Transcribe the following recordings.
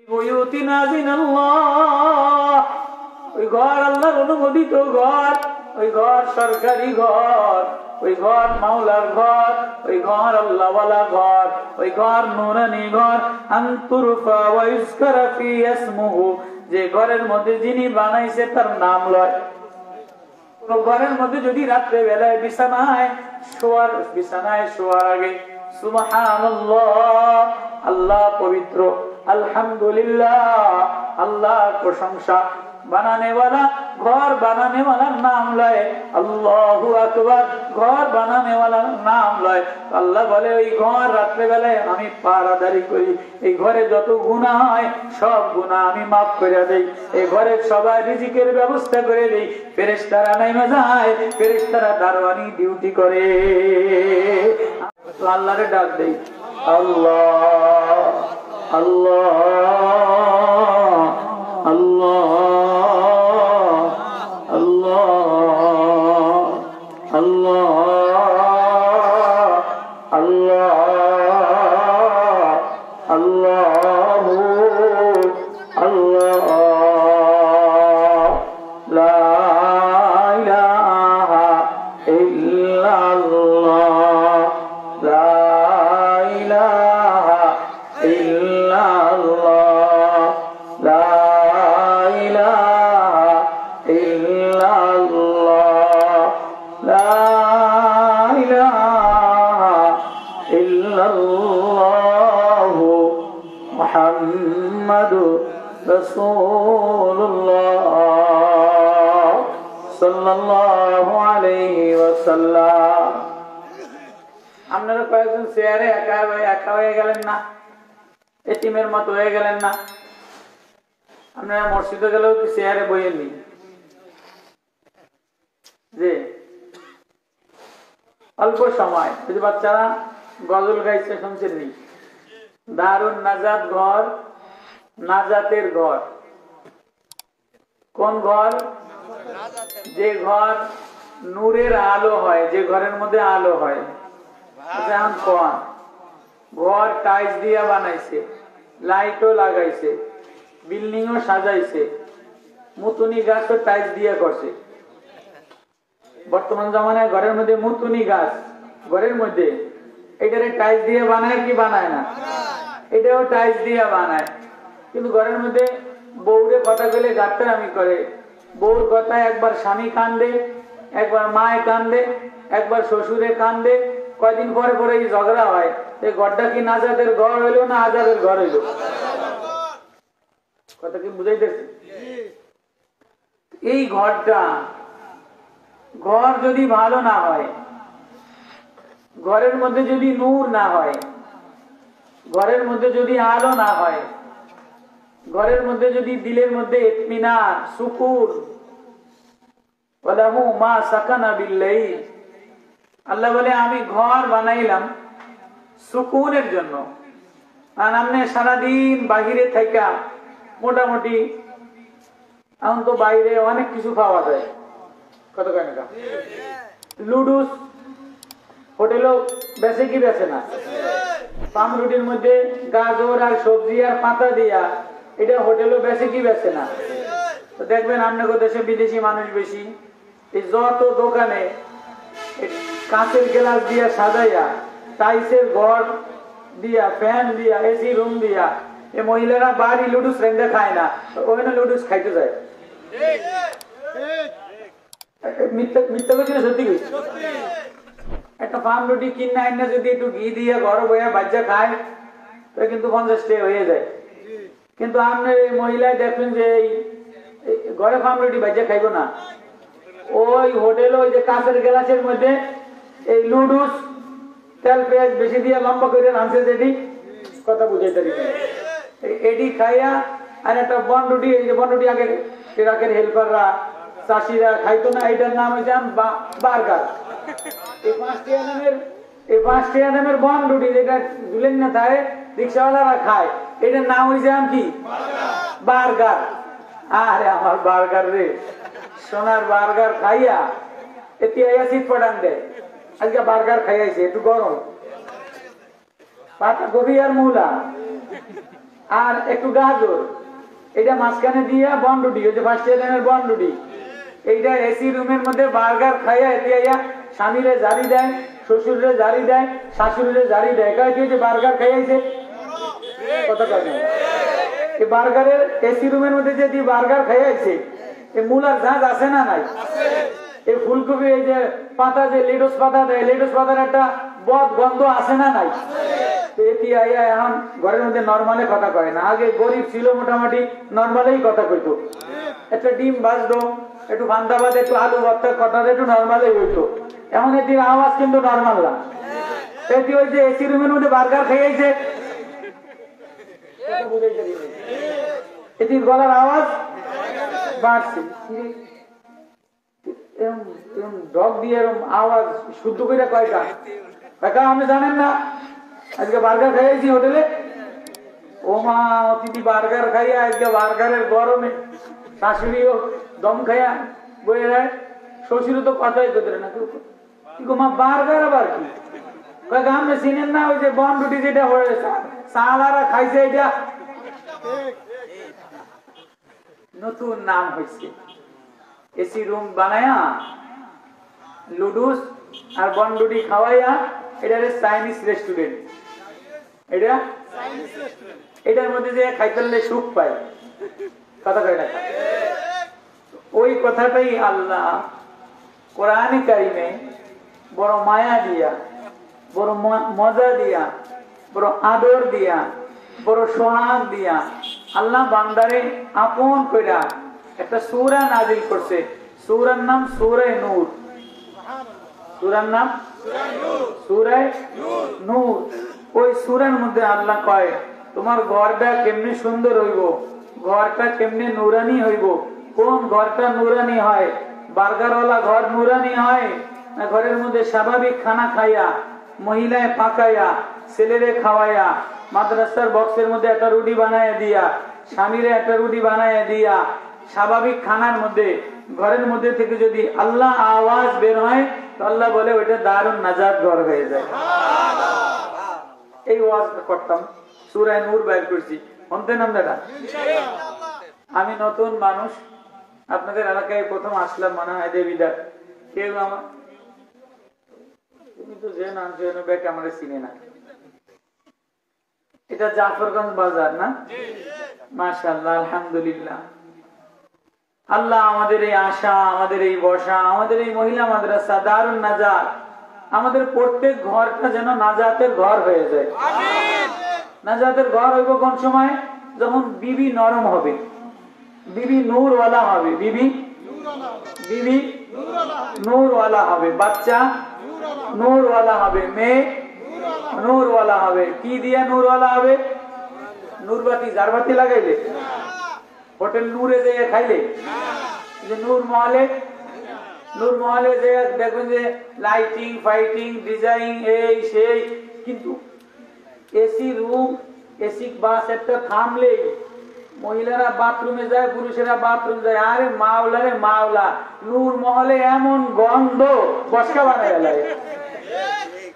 বুয়ুতিনা জিনাল্লাহ, ওই ঘর আল্লাহর অনুমোদিত ঘর, ওই ঘর সরকারি ঘর, ওই ঘর মাওলার ঘর, ওই ঘর আল্লাহওয়ালা ঘর, ওই ঘর নূরানী ঘর। আনতুরফা ওয়া ইউযকারা ফি ইসমুহু, যে ঘরের মধ্যে যিনি বানাইছে তার নাম লয়। কোন ঘরের মধ্যে যদি রাত্রে বেলায় বিছানায় শোয়ার আগে সুবহানাল্লাহ, আল্লাহ পবিত্র, আলহামদুলিল্লাহ, আল্লাহর প্রশংসা, বানানেওয়ালা ঘর বানানেওয়ালার নাম লয়, আল্লাহু আকবার, ঘর বানানেওয়ালার নাম লয়। আল্লাহ বলে ওই ঘর রাত্রে বেলায় আমি পাহারাদারি করি, এই ঘরে যত গুনাহ হয় সব গুনাহ আমি মাফ করে দেই, এই ঘরে সবাই রিজিকের ব্যবস্থা করে দেই। ফেরেশতারা নাইমা যায়, ফেরেশতারা দারওয়ানি ডিউটি করে। তো আল্লাহরে ডাক দেই, আল্লাহ আল্লাহ আল্লাহ আল্লাহ আল্লাহ আল্লাহ আল্লাহু আল্লাহ, লা ইলাহা ইল্লাল্লাহ, লা ইলাহা ইল্লাল্লাহ, লা ইলাহা ইল্লাল্লাহ, লা ইলাহা ইল্লাল্লাহু মুহাম্মাদুর রাসূলুল্লাহ সাল্লাল্লাহু আলাইহি ওয়াসাল্লাম। আপনারা কয়েকজন চেয়ারে একা হয়ে গেলেন না, এতিমের মতো হয়ে গেলেন না? আপনারা মসজিদে গেলেও কি চেয়ারে বইয়েননি? যে অল্প সময় যদি বাচ্চারা গজল গাইছে শুনছেন নি, দারুন নাজাত ঘর, নাজাতের ঘর। কোন ঘর? যে ঘর নূরের আলো হয়, যে ঘরের মধ্যে আলো হয়। ঘর টাইলস দিয়া বানাইছে, লাইটও লাগাইছে, বিল্ডিংও সাজাইছে, মুতুনি গাছও টাইলস দিয়া করছে। বর্তমান জামানায় ঘরের মধ্যে মুতুনি গাছ, ঘরের মধ্যে এটারে টাইলস দিয়ে বানায় কি বানায় না? এটাও টাইলস দিয়ে বানায়। কিন্তু ঘরের মধ্যে বউরে কথা গেলে গাত্তারামি করে, বউর কথায় একবার স্বামী কান্দে, একবার মায় কান্দে, একবার শ্বশুরে কান্দে, কয়দিন পরে পরে ঝগড়া হয়। এই ঘরটা কি নাজাতের ঘর হইলো না আজাবের ঘর হইলো? কথা কি বুঝাইতেছে? এই ঘরটা, ঘর যদি ভালো না হয়, ঘরের মধ্যে যদি নূর না হয়, ঘরের মধ্যে যদি আলো না হয়, ঘরের মধ্যে যদি দিলের মধ্যে ইতমিনান, সুকুন, ওয়ালাহু মা সাকানা বিল্লাইল, আল্লাহ বলে আমি ঘর বানাইলাম সুকুনের জন্য। আর আপনি সারাদিন বাহিরে থাকা, মোটামুটি এখন তো বাইরে অনেক কিছু পাওয়া যায়, কত টাকা লুডুস হোটেলও বেচে কি বেচে না? পামরুটির মধ্যে গাজর আর সবজি আর পাতা দিয়া, এটা হোটেলও বেচে কি বেচে না? তো দেখবেন আপনাদের দেশে বিদেশি মানুষ বেশি, এই যত দোকানে কাঁচের গ্লাস দিয়া সাজাইয়া, টাইসের ঘর দিয়া, ফ্যান দিয়া, এসি রুম দিয়া, এই মহিলারা বাড়ি লুডুস রেন্দে খায় না, ওখানে লুডুস খাইতে যায়। মিথ্যা করছি না সত্যি করছি? একটা ফার্ম রুটি কিনে আইনা যদি একটু ঘি দিয়ে ঘরে বইয়া বাচ্চা খায়, তো কিন্তু 50 টাকা হয়ে যায়। কিন্তু আপনার এই মহিলায় দেখবেন যে ঘরে ফার্ম রুটি বাচ্চা খাইব না, ওই হোটেল ওই যে কাঁচের গ্লাসের মধ্যে এই লুডুস তেল পেঁয়াজ বেশি দিয়ে লম্বা করে রাঁধছে, যেটি কথা বুঝাইতে এটি খাইয়া। আর একটা বন রুটি, এই যে বন রুটি আগে ট্রাকের হেল্পাররা চাষিরা খাইতো না, এটার নাম হয়েছে বার্গার। এই 5 টাকা দামের বন রুটি যেটা দুলেন না থাকে, রিক্সাওয়ালারা খায়, এটার নাম হয়েছে কি? বার্গার। আরে আমার বার্গার রে, সোনার বার্গার খাইয়া এতে শীত পড়ান দেয়। আজকে বার্গার খাইয়াছে একটু গরম, পাতা কপি আর মূলা আর একটু গাজর, এটা মাঝখানে দিয়ে বনরুটি, ওই যে ফার্স্ট ইয়ারের বনরুটি, এইটা এসি রুমের মধ্যে বার্গার খাইয়া এতে স্বামীরে জারি দেয়, শ্বশুরে জারি দেয়, শাশুড়িরে জারি দেয়, কারণ কি যে বার্গার খাইয়াছে কথা কয় না। এই বার্গারের এসি রুমের মধ্যে যদি বার্গার খাইয়াছে, এই মূলার ঝাঁজ আছে না নাই? এই ফুলকপি, এই যে পাতা, যে লেটুস পাতা দেয়, লেটুস পাতার একটা বদ গন্ধ আছে না নাই? এটি আইয়া এখন ঘরের মধ্যে নর্মালে কথা কয় না। আগে গরিব ছিল, মোটামুটি নর্মালেই কথা কইতো। একটা ডিম ভাজতো, একটু বান্দাবাদ, একটু আলু ভর্তা, কটার একটু নর্মালেই হইতো। এখন এটির আওয়াজ কিন্তু নর্মাল না। এটি ওই যে এসি রুমের মধ্যে বার্গার খাইয়াছে, এটির গলার আওয়াজ বাড়ছে। ডগ দিয়ে আওয়াজ শুদ্ধ করে কয়টা কাকা আপনি জানেন না আজকে বার্গার খাইয়াছি হোটেলে? ও মা, অতিথি বার্গার খাইয়া আজকে বার্গারের গরমে শাশুড়িও দম খাইয়া বয়ে যায়, শ্বশুরও তো কথাই করতে না। কি গো মা, বার্গার আবার কি? কাকা আপনি চিনেন না ওই যে বন রুটি যেটা সালারা খাইছে, এটা নতুন নাম হয়েছে। এসি রুম বানায়া লুডুস আর বনডুডি খাওয়াইয়া এটা চাইনিজ রেস্টুরেন্ট। এটার মধ্যে যে খাইতে সুখ পায়, কথা কয় না? ওই কথাটাই আল্লাহ কোরআনে কারিমে বড় মায়া দিয়া, বড় মজা দিয়া, বড় আদর দিয়া, বড় সোহাগ দিয়া আল্লাহ বান্দারে আপন কইরা একটা সূরা নাজিল করছে। সূরার নাম সূরা নূর। সূরার নাম সূরা নূর। ওই সূরার মধ্যে আল্লাহ কয় তোমার ঘরটা কেমনে সুন্দর হইব, ঘরটা কেমনে নুরানি হইব। কোন ঘরটা নুরানি হয়? বার্গারওয়ালা ঘর নুরানি হয় না ঘরের মধ্যে স্বাভাবিক খানা খাইয়া, মহিলায় পাকাইয়া, ছেলেরে খাওয়াইয়া, মাদ্রাসার বক্সের মধ্যে একটা রুটি বানাইয়া দিয়া, স্বামীরে একটা রুটি বানাইয়া দিয়া, স্বাভাবিক খানার মধ্যে ঘরের মধ্যে থেকে যদি আল্লাহ আওয়াজ বের হয় তো আল্লাহ বলে ওইটা দারুন নাজাত ঘর হয়ে যায়। এই ওয়াজ করতাম, সূরা নূর বাইর করছি, শুনতেন আপনারা? আমি নতুন মানুষ, আপনাদের এলাকায় প্রথম আসলাম মনে হয় দেবিদার। কেউ আমার তুমি তো যে নাম ব্যাগ আমার চিনে না। এটা জাফরগঞ্জ বাজার না? মাশাআল্লাহ, আলহামদুলিল্লাহ। আল্লাহ আমাদের এই আশা, আমাদের এই বসা, আমাদের এই মহিলা মাদ্রাসা দারুন নাজাত, আমাদের প্রত্যেক ঘরটা যেন নাজাতের ঘর হয়ে যায়। নাজাতের ঘর হইব কোন সময়? যখন বিবি নরম হবে, বিবি নূরওয়ালা হবে, বিবি নূরওয়ালা হবে, বাচ্চা নূরওয়ালা হবে, মেয়ে নূরওয়ালা হবে। কি দিয়ে নূরওয়ালা হবে? নূরবাতি, জারবাতি লাগাইলে, হোটেল নূরে যে খাইলে, যে নূর মহলে যে দেখবেন যে লাইটিং ফাইটিং ডিজাইন এই সেই, কিন্তু এসি রুম, এসি বাস একটা থামলে মহিলারা বাথরুমে যায়, পুরুষেরা বাথরুম যায়। আরে মাওলা রে মাওলা, নূর মহলে এমন গন্ধ বসকা বানায় লাগে।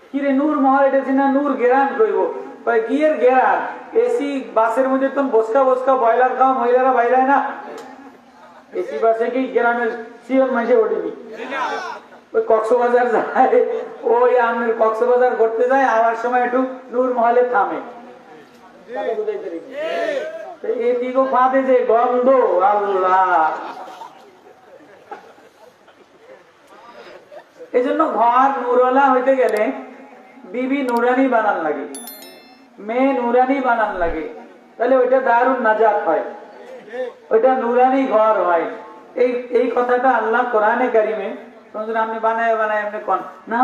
কিরে নূর মহল, এটা না নূর গেরান কইব, গিয়ের গেরান। এসি বাসের মধ্যে তো বসকা বসকা বয়লার খাওয়া মহিলারা বাইরায় না। এসি বাসে কি গ্রামের সিওর মাসে ওঠেনি, ওই কক্সবাজার যায়, ওই আমের কক্সবাজার করতে যায়, আবার সময় একটু নূর মহলে থামে। এদিকে ফাঁদে যে গন্ধ, আল্লাহ। এই জন্য ঘর নুরওয়ালা হইতে গেলে বিবি নুরানি বানান লাগে, মেয়ে নুরানি বানান লাগে, তাহলে ওইটা দারুন নাজাত হয়, ওইটা নুরানি ঘর হয়। এই কথাটা আল্লাহ কোরআনে কারিমে আপনি বানায় বানায় এমনি কোন না,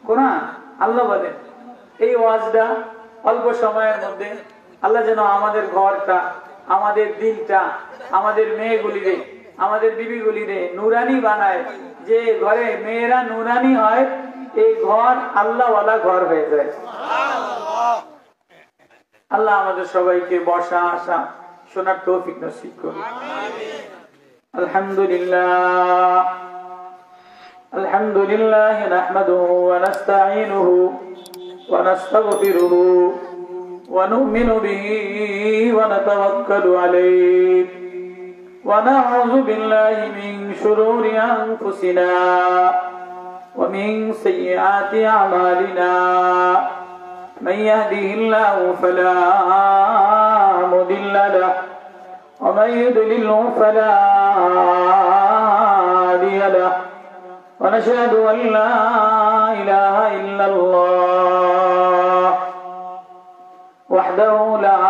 কোরআন আল্লাহ বলেন এই ওয়াজটা অল্প সময়ের মধ্যে আল্লাহ যেন আমাদের ঘরটা, আমাদের দিলটা, আমাদের মেয়েগুলিরে, আমাদের বিবিগুলিরে নুরানি বানায়। যে ঘরে মেয়েরা নুরানি হয়, এই ঘর আল্লাহওয়ালা ঘর হয়ে যায়। আল্লাহ আমাদের সবাইকে বসা আসা শোনার তৌফিক নসিব করুন। আলহামদুলিল্লাহ, আলহামদুলিল্লাহ নাহমাদুহু ওয়া নাস্তাঈনুহু ওয়া নাস্তাগফিরুহু ونؤمن به ونتوكل عليه ونعوذ بالله من شرور أنفسنا ومن سيئات أعمالنا من يهده الله فلا مضل له ومن يضلل فلا هادي له ونشهد أن لا إله إلا الله وحده لا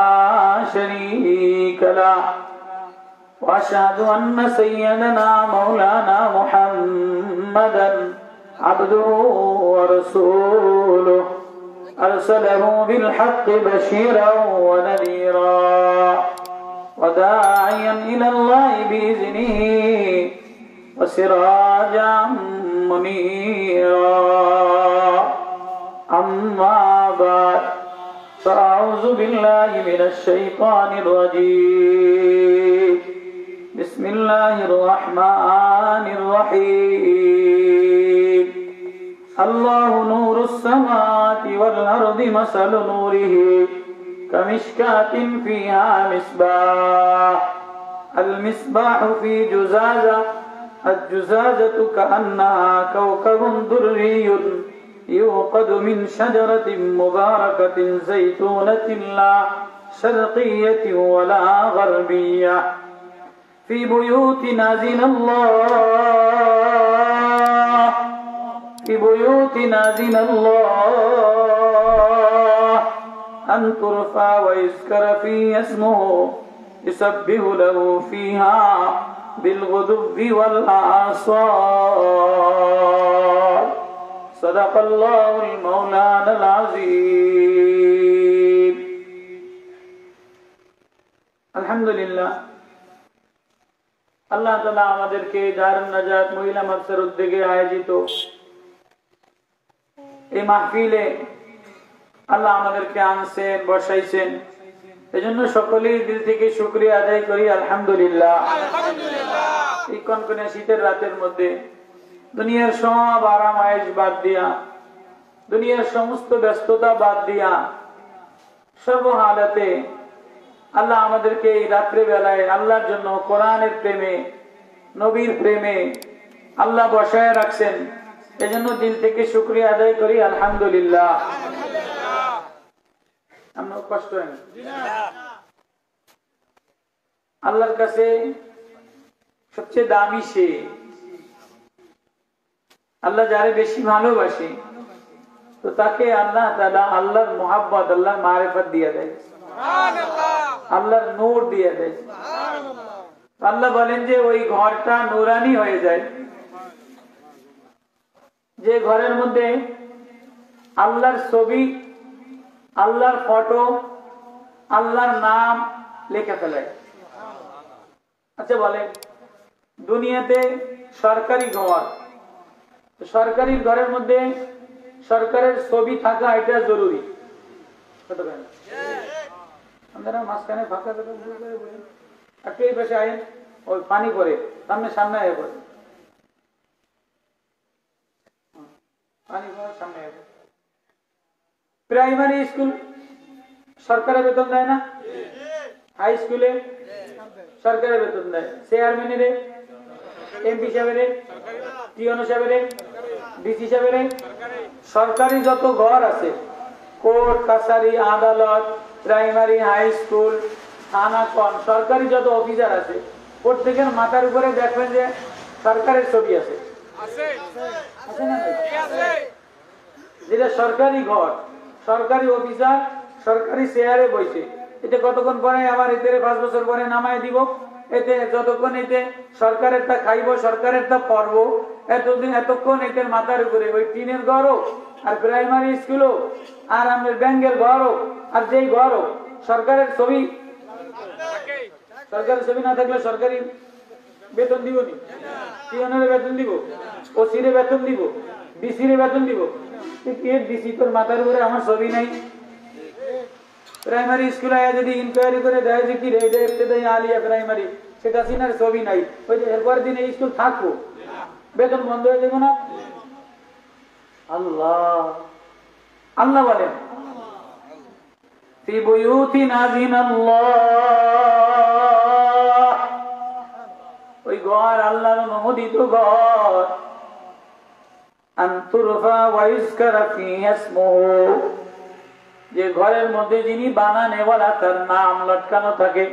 شريك له وأشهد أن سيدنا مولانا محمدا عبده ورسوله أرسله بالحق بشيرا ونذيرا وداعيا إلى الله بإذنه وسراجا منيرا أما بعد فأعوذ بالله من الشيطان الرجيم بسم الله الرحمن الرحيم الله نور السماوات والأرض مثل نوره كمشكاة فيها مصباح المصباح في جزازة الجزازة كأنها كوكب دري يوقد من شجرة مباركة زيتونة لا شرقية ولا غربية في بيوت نازل الله في بيوت نازل الله أن ترفع ويذكر فيه اسمه يسبح له فيها بالغدو والآصال صدق الله المولانا العظيم الحمد لله আল্লাহ তাআলা আমাদেরকে দারুন নাজাত মহিলা মাদ্রাসার উদ্যোগে আয়োজিত এই মাহফিলে আল্লাহ আমাদেরকে আনছেন বসাইছেন এজন্য সকলেই দিল থেকে শুকরিয়া আদায় করি আলহামদুলিল্লাহ। এই কনকনে শীতের রাতের মধ্যে দুনিয়ার সব আরাম আয়েশ বাদ দিয়া দুনিয়ার সমস্ত ব্যস্ততা বাদ দিয়া সর্ব হালাতে আল্লাহ আমাদেরকে এই রাত্রে বেলায় আল্লাহর জন্য কোরআনের প্রেমে নবীর প্রেমে আল্লাহ বসায় রাখছেন এজন্য দিল থেকে শুকরিয়া আদায় করি আলহামদুলিল্লাহ। আমার কষ্ট হয় আল্লাহর কাছে সবচেয়ে দামি সে আল্লাহ যারে বেশি ভালোবাসে তো তাকে আল্লাহ তাআলা আল্লাহর মোহাব্বত আল্লাহর মারিফত দিয়ে দেয় আল্লাহর নূর দিয়ে দেয়। আল্লাহ বলেন যে ওই ঘরটা নূরানি হয়ে যায় যে ঘরের মধ্যে আল্লাহর ছবি আল্লাহর ফটো আল্লাহর নাম লেখা ফেলায়। আচ্ছা বলেন দুনিয়াতে সরকারি ঘর সরকারি ঘরের মধ্যে সরকারের ছবি থাকা এটা জরুরি আপনারা মাঝখানে ফাঁকা একটু এই পাশে আইন ওই পানি পরে সামনে সামনে আয় পড়ে পানি পড়ার সামনে আয় প্রাইমারি স্কুল সরকারের বেতন দেয় না হাই স্কুলে সরকারের বেতন দেয় চেয়ারম্যানের এমপি সাহেবের টিওনো সাহেবের ডিসি সাহেবের সরকারি যত ঘর আছে কোর্ট কাছারি আদালত প্রাইমারি হাই স্কুল থানা কন সরকারি যত অফিসার আছে প্রত্যেকের মাথার উপরে দেখবেন যে সরকারের ছবি আছে যেটা সরকারি ঘর সরকারি অফিসার সরকারি চেয়ারে বসে এটা কতক্ষণ পরে আমার এতে 5 বছর পরে নামায় দিব এতে যতক্ষণ এতে সরকারেরটা খাইব সরকারেরটা পড়ব এতদিন এতক্ষণ এদের মাথার উপরে ওই টিনের ঘরও আর প্রাইমারি স্কুলও আর আমাদের ব্যাংকের ঘরও আর যেই ঘরও সরকারের ছবি সরকারের ছবি না থাকলে সরকারি বেতন দিব নি টিওনের বেতন দিব ওসির বেতন দিব ডিসির বেতন দিব ডিসি তোর মাথার উপরে আমার ছবি নাই প্রাইমারি স্কুলে যদি ইনকোয়ারি করে দেয় যে কি রে এটা ইবতেদায়ী আলিয়া প্রাইমারি সেটা সিনার ছবি নাই ওই যে এরপর দিন এই স্কুল থাকবো বেতন বন্ধ হয়ে যাবে না আল্লাহ আল্লাহ বলেন ফি বুয়ুতিন আযিনাল্লাহ, ওই ঘর আল্লাহর অনুমোদিত ঘর। আন তুরফা ওয়া ইউযকারা ফিহা ইসমুহু, যে ঘরের মধ্যে যিনি বানানেওয়ালা তার নাম লটকানো থাকে।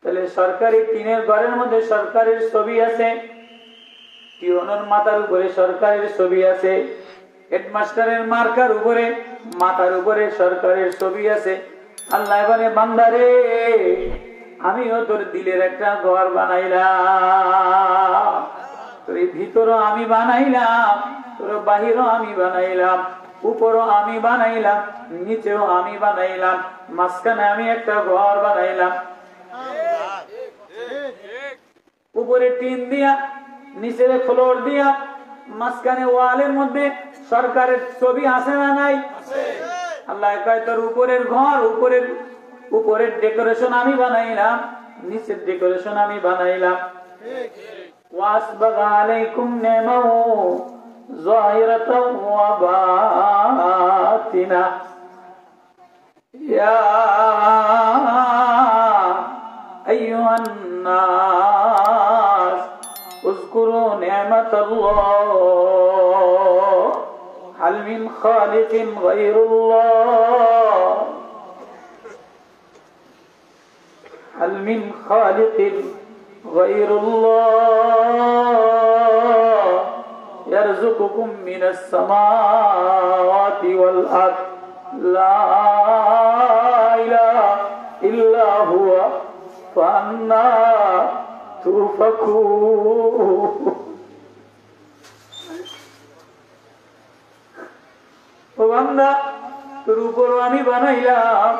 তাহলে সরকারি টিনের ঘরের মধ্যে সরকারের ছবি আছে, টিনের মাথার উপরে সরকারের ছবি আছে, হেডমাস্টারের মার্কার উপরে মাথার উপরে সরকারের ছবি আছে। আল্লাহ বলে বান্দারে আমিও তোর দিলের একটা ঘর বানাইলাম, তোর ভিতরও আমি বানাইলাম, তোর বাহিরও আমি বানাইলাম, উপরও আমি বানাইলাম, নিচেও আমি বানাইলাম, মাঝখানে আমি একটা ঘর বানাইলাম। উপরে টিন দিয়া, নিচের ফ্লোর দিয়া, মাঝখানে ওয়ালের মধ্যে সরকারের ছবি আছে না নাই? আল্লাহ কয় তোর উপরের ঘর, উপরের ডেকোরেশন আমি বানাইলাম, নিচের ডেকোরেশন আমি বানাইলাম। ওয়াসবাগা আলাইকুম নি'মাহু যাহিরাতাও ওয়া বাতিনা, ইয়া আইয়ুহান নাস উযকুরু নি'মাতাল্লাহ হাল মিন খালিকিন গায়রুল্লাহ, হাল মিন খালিকিন গায়রুল্লাহ ইয়ারযুকুকুম মিনাস সামাওয়াতি ওয়াল আরদ লা ইলাহা ইল্লা হুয়া ফান্না তুফাকুন। ও বান্দা, তোর উপরও আমি বানাইলাম,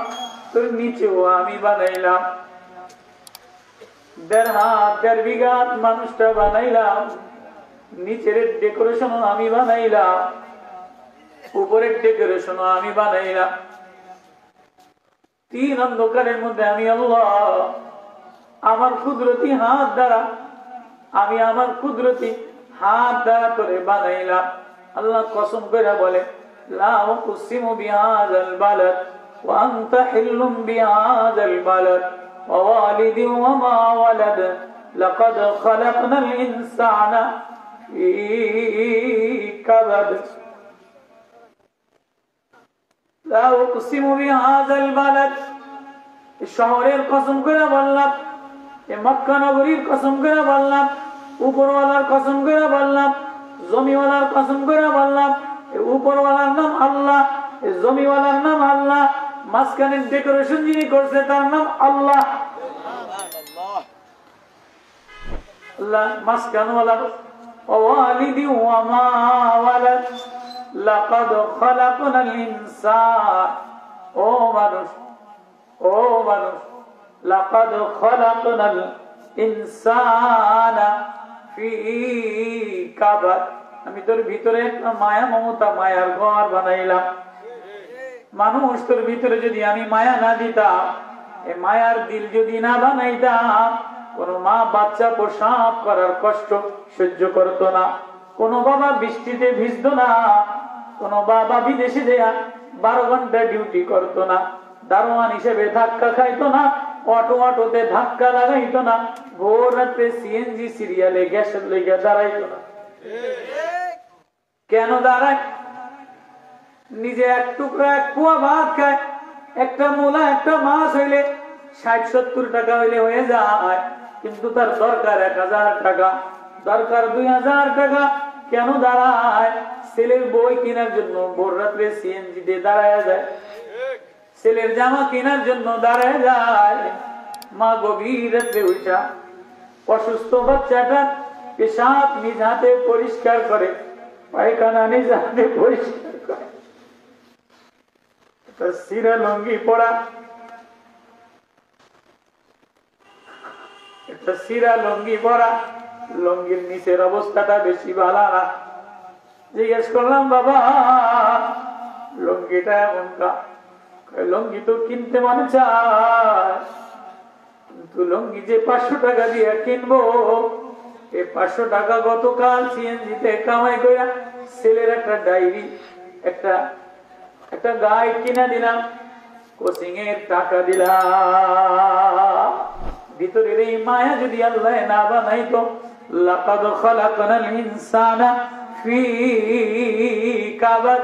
তোর নিচেও আমি বানাইলাম, 1.5 হাত 1.5 বিঘা মানুষটা বানাইলাম, নিচের ডেকোরেশনও আমি বানাইলাম, উপরের ডেকোরেশনও আমি বানাইলাম। 3 অন্ধকারের মধ্যে আমি আল্লাহ আমার কুদরতি হাত দ্বারা, আমি আমার কুদরতি হাত দ্বারা করে বানাইলাম। আল্লাহ কসম করে বলে লা উকসিমু বিহাযাল বালাদ ওয়া আনতা হিল্লুম বিহাযাল বালাদ ওয়া ওয়ালিদিন ওয়া মা ওয়ালাদ লাকাদ খালাকনাল ইনসানা ফি কাবাদ। লা উকসিমু বিহাযাল বালাদ, শহরের কসম করে বললাম, মক্কা নগরীর কসম করে বললাম, উপরওয়ালার কসম করে বললাম, জমিওয়ালার কসম করে বললাম। উপরওয়ালার নাম আল্লাহ, জমিওয়ালার নাম আল্লাহ, মাঝখানে ডেকোরেশন যিনি করছে তার নাম আল্লাহ। আল্লাহ মাঝখানওয়ালা ওয়ালিদি ওয়া মা ওয়ালাদ লাকাদ খালাকনাল ইনসান, ও মানুষ, ও মানুষ, লাকাদ খালাকনাল ইনসানা ফি কাবাদ, আমি তোর ভিতরে একটা মায়া মমতা মায়ার ঘর বানাইলাম। মানুষ তোর ভিতরে যদি আমি মায়া না দিতাম, এই মায়ার দিল যদি না বানাইতাম, কোন মা বাচ্চা প্রসব করার কষ্ট সহ্য করতো না, কোন বাবা বৃষ্টিতে ভিজতো না, কোন বাবা বিদেশে দেয়া 12 ঘন্টা ডিউটি করতো না, দারোয়ান হিসেবে ধাক্কা খাইতো না, অটোতে ধাক্কা লাগাইতো না, ভোর রাতে সিএনজি সিরিয়ালে গ্যাসের লেগে দাঁড়াইতো না। কেন দাঁড়ায়? নিজে এক টুকরা এক পোয়া ভাত খায়, একটা মূলা একটা মাছ হইলে 60-70 টাকা হইলে হয়ে যায়, কিন্তু তার দরকার 1000 টাকা, দরকার 2000 টাকা। কেন দাঁড়ায়? ছেলের বই কেনার জন্য ভোর রাত্রে সিএনজি দিয়ে দাঁড়ায় যায়, ছেলের জামা কেনার জন্য দাঁড়ায় যায়, মা গভীর রাত্রে উঠা অসুস্থ বাচ্চাটা পেশাব নিজ হাতে পরিষ্কার করে, পায়খানা নিজ হাতে পরিষ্কার করে, সিরা লঙ্গি পড়া, একটা সিরা লঙ্গি পড়া, লঙ্গির নিচের অবস্থাটা বেশি ভালো না। জিজ্ঞেস করলাম বাবা লঙ্গিটা এমনটা, লঙ্গি তো কিনতে মনে চায়, কিন্তু লঙ্গি যে 500 টাকা দিয়ে কিনবো, এই 500 টাকা গতকাল সিএনজিতে কামাই করে ছেলের একটা ডায়েরি, একটা গাইড কিনা দিলাম, কোচিং এর টাকা দিলাম। ভিতরের এই মায়া যদি আল্লাহ না বানাইতো, লাকাদ খালাকনাল ইনসানা ফি কাবাদ,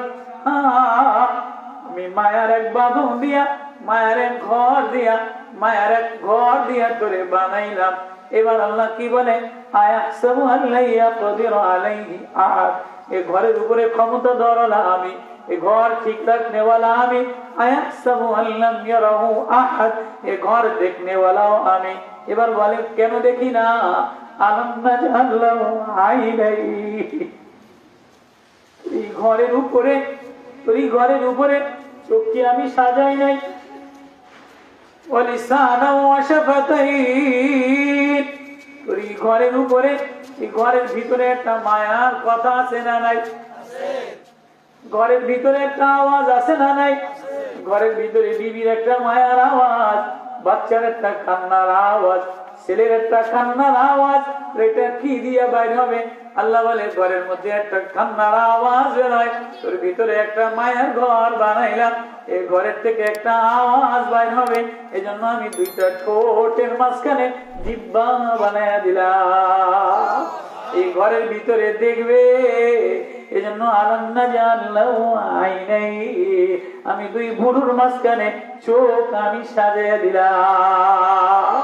আমি মায়ার এক বাঁধন দিয়া, মায়ার এক ঘর দিয়া, মায়ার এক ঘর দিয়া করে বানাইলাম। এবার আল্লাহ কি বলে, আয়াহসাবু আল্লা ইয়াকদিরু আলাইহি আহাদ, এই ঘরের উপরে ক্ষমতা ধরালা আমি, এই ঘর ঠিক রাখনেওয়ালা আমি। আয়াহসাবু আল্লাম ইয়ারাহু আহাদ, এই ঘর দেখনেওয়ালাও আমি। এবার বলে কেন দেখি না, আলাম নাজআল লাহু আইনাইহি, এই ঘরের উপরে, এই ঘরের উপরে চোখ কি আমি সাজাই নাই? ওয়া লিসানা ওয়া শাফাতাইন, এই ঘরের উপরে, এই ঘরের ভিতরে একটা মায়ার কথা আছে না নাই? ঘরের ভিতরে একটা আওয়াজ আছে না নাই? ঘরের ভিতরে বিবির একটা মায়ার আওয়াজ, বাচ্চার একটা কান্নার আওয়াজ, ছেলের একটা কান্নার আওয়াজ। এটা কি দিয়া বাইর হবে? আল্লাহ বলে ঘরের মধ্যে একটা কান্নার আওয়াজ বেরোয়, তোর ভিতরে একটা মায়ার ঘর বানাইলাম, এই ঘরের থেকে একটা আওয়াজ বাইর হবে। এই জন্য আমি দুইটা ঠোঁটের মাঝখানে জিহ্বা বানাইয়া দিলাম, এই ঘরের ভিতরে দেখবে। এই জন্য আলাম নাজআল লাহু আইনাইহি, আমি দুই ভুরুর মাঝখানে চোখ আমি সাজিয়ে দিলাম।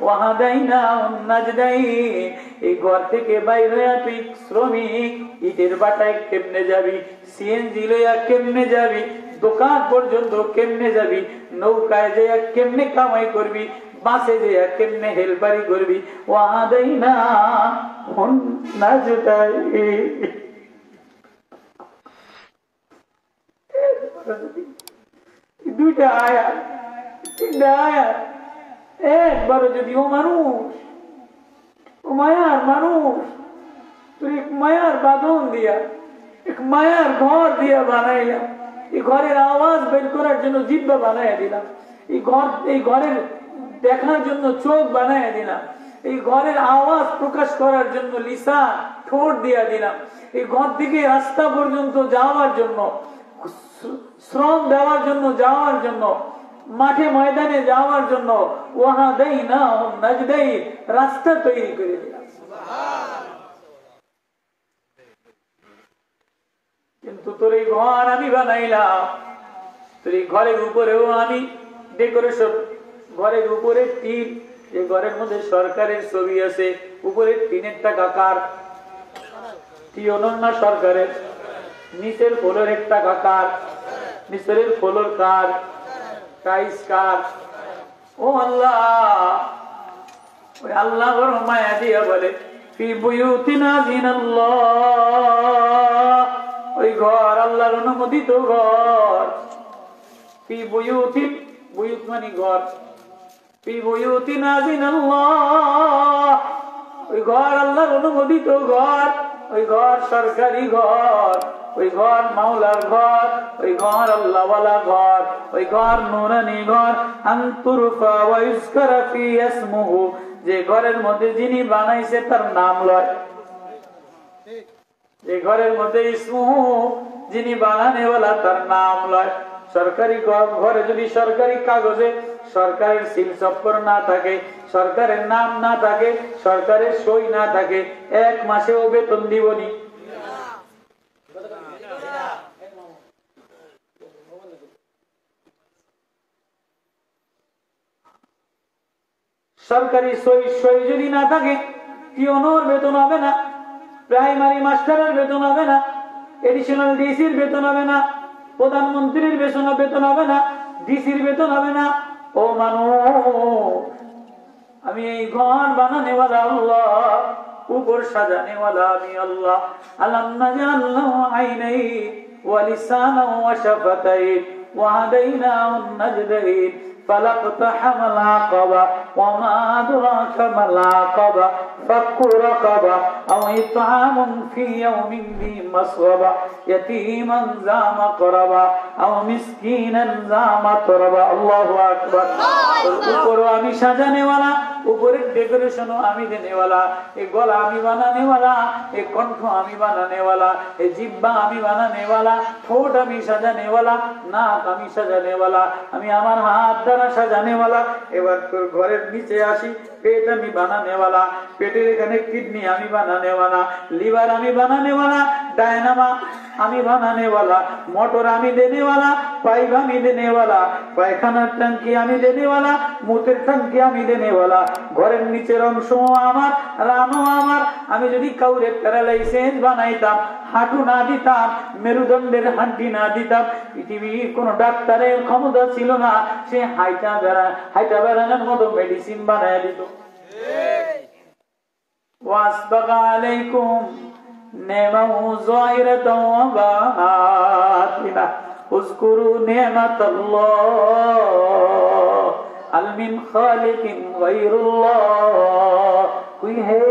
ওয়াহাদাইনাহুন নাজদাইন, এই ঘর থেকে বাইরে হইয়া তুই শ্রমিক, ইটের বাটায় কেমনে যাবি, সিএনজি লইয়া কেমনে যাবি, দোকান পর্যন্ত কেমনে যাবি, নৌকায় যাইয়া কেমনে কামাই করবি, বাসে যাইয়া কেমনে হেলপারি করবি। ওয়াহাদাইনাহুন নাজদাইন, দুইটা আয়াত, তিনটা আয়াত, একবারও যদি ও মানুষ, ও মায়ার মানুষ, তুই মায়ার বাঁধন দিয়া, এক মায়ার ঘর দিয়া বানাইলাম, এই ঘরের আওয়াজ বের করার জন্য জিহ্বা বানাইয়া দিলাম, এই ঘর, এই ঘরের দেখার জন্য চোখ বানাইয়া দিলাম, এই ঘরের আওয়াজ প্রকাশ করার জন্য লিসান, ঠোঁট দিয়া দিলাম, এই ঘর থেকে রাস্তা পর্যন্ত যাওয়ার জন্য, শ্রম দেওয়ার জন্য, যাওয়ার জন্য, মাঠে ময়দানে যাওয়ার জন্য ওয়াহাদাইনাহুন নাজদাইন, রাস্তা তৈরি করে দিলাম। কিন্তু তোর এই ঘর আমি বানাইলাম, তোর এই ঘরের উপরেও আমি ডেকোরেশন, ঘরের উপরে টিন, এই ঘরের মধ্যে সরকারের ছবি আছে, উপরে টিনের টাকা কার? টিওনর না সরকারের? নিচের ফ্লোর একটা কার? নিচের ফ্লোর কার? টাইস কার? ও আল্লাহ, ওই আল্লাহ ওর মায়া দিয়া বলে ফি বুয়ুতিনা জিনাল্লাহ, ওই ঘর আল্লাহর অনুমোদিত ঘর। ফি বুয়ুতিন, বুয়ুত মানে ঘর, ফি বুয়ুতিনা জিনাল্লাহ, ওই ঘর আল্লাহর অনুমোদিত ঘর, ওই ঘর সরকারি ঘর, ওই ঘর মাওলার ঘর, ওই ঘর আল্লাহওয়ালা ঘর, ওই ঘর নুরানি ঘর। আনতুরফা ওয়া ইউযকারা ফি ইসমুহু, যে ঘরের মধ্যে যিনি বানাইছে তার নাম লয়, যে ঘরের মধ্যে ইসমুহু, যিনি বানানেওয়ালা তার নাম লয়। সরকারি ঘরে যদি সরকারি কাগজে সরকারের সিল চক্কর না থাকে, সরকারের নাম না থাকে, সরকারের সই না থাকে, এক মাসেও বেতন দিবনি। সরকারি সই যদি না থাকে, পিওনোর বেতন হবে না, প্রাইমারি মাস্টারের বেতন হবে না, এডিশনাল ডিসির বেতন হবে না, প্রধানমন্ত্রীর বেতন হবে না, ডিসির বেতন হবে না। ও মানুষ, আমি এই ঘর বানানেওয়ালা আল্লাহ, উপর সাজানেওয়ালা আমি আল্লাহ। আলাম নাজআল লাহু আইনাইহি ওয়া লিসানান ওয়া শাফাতাইন ওয়া হাদাইনাহুন নাজদাইন فلاقتحم العقبة وما أدراك ما العقبة فك رقبة أو إطعام في يوم ذي مسغبة يتيما ذا مقربة أو مسكينا ذا متربة। الله أكبر। উপর আমি সাজানেওয়ালা, উপরের ডেকোরেশনও আমি দেনেওয়ালা, এই গলা আমি বানানেওয়ালা, এই কণ্ঠ আমি বানানেওয়ালা, এই জিহ্বা আমি বানানেওয়ালা, ঠোঁট আমি সাজানেওয়ালা, নাক আমি সাজানেওয়ালা, আমি আমার হাত দ্বারা সাজানেওয়ালা। এবার তোর ঘরের নিচে আসি, পেট আমি বানানেওয়ালা, পেটের এখানে কিডনি আমি বানানেওয়ালা, লিভার আমি বানানেওয়ালা, ডায়নামা আমি বানানেওয়ালা, মোটর আমি দেনেওয়ালা, পাইপ আমি দেনেওয়ালা, পায়খানার ট্যাঙ্কি আমি দেনেওয়ালা, মুতের ট্যাঙ্কি আমি দেনেওয়ালা, ঘরের নিচের অংশ আমার, রানও আমার। আমি যদি কাউরে প্যারালাইসিস বানাইতাম, হাঁটু না দিতাম, মেরুদণ্ডের হাড্ডি না দিতাম, পৃথিবীর কোন ডাক্তারের ক্ষমতা ছিল না সে হাইটা বেড়ানোর মতো মেডিসিন বানায় দিত। ওয়াসবাগা আলাইকুম নি'মাহু যাহিরাতাও ওয়া বাতিনা উযকুরু নি'মাতাল্লাহ হাল মিন খালিকিন গায়রুল্লাহ। কোই হে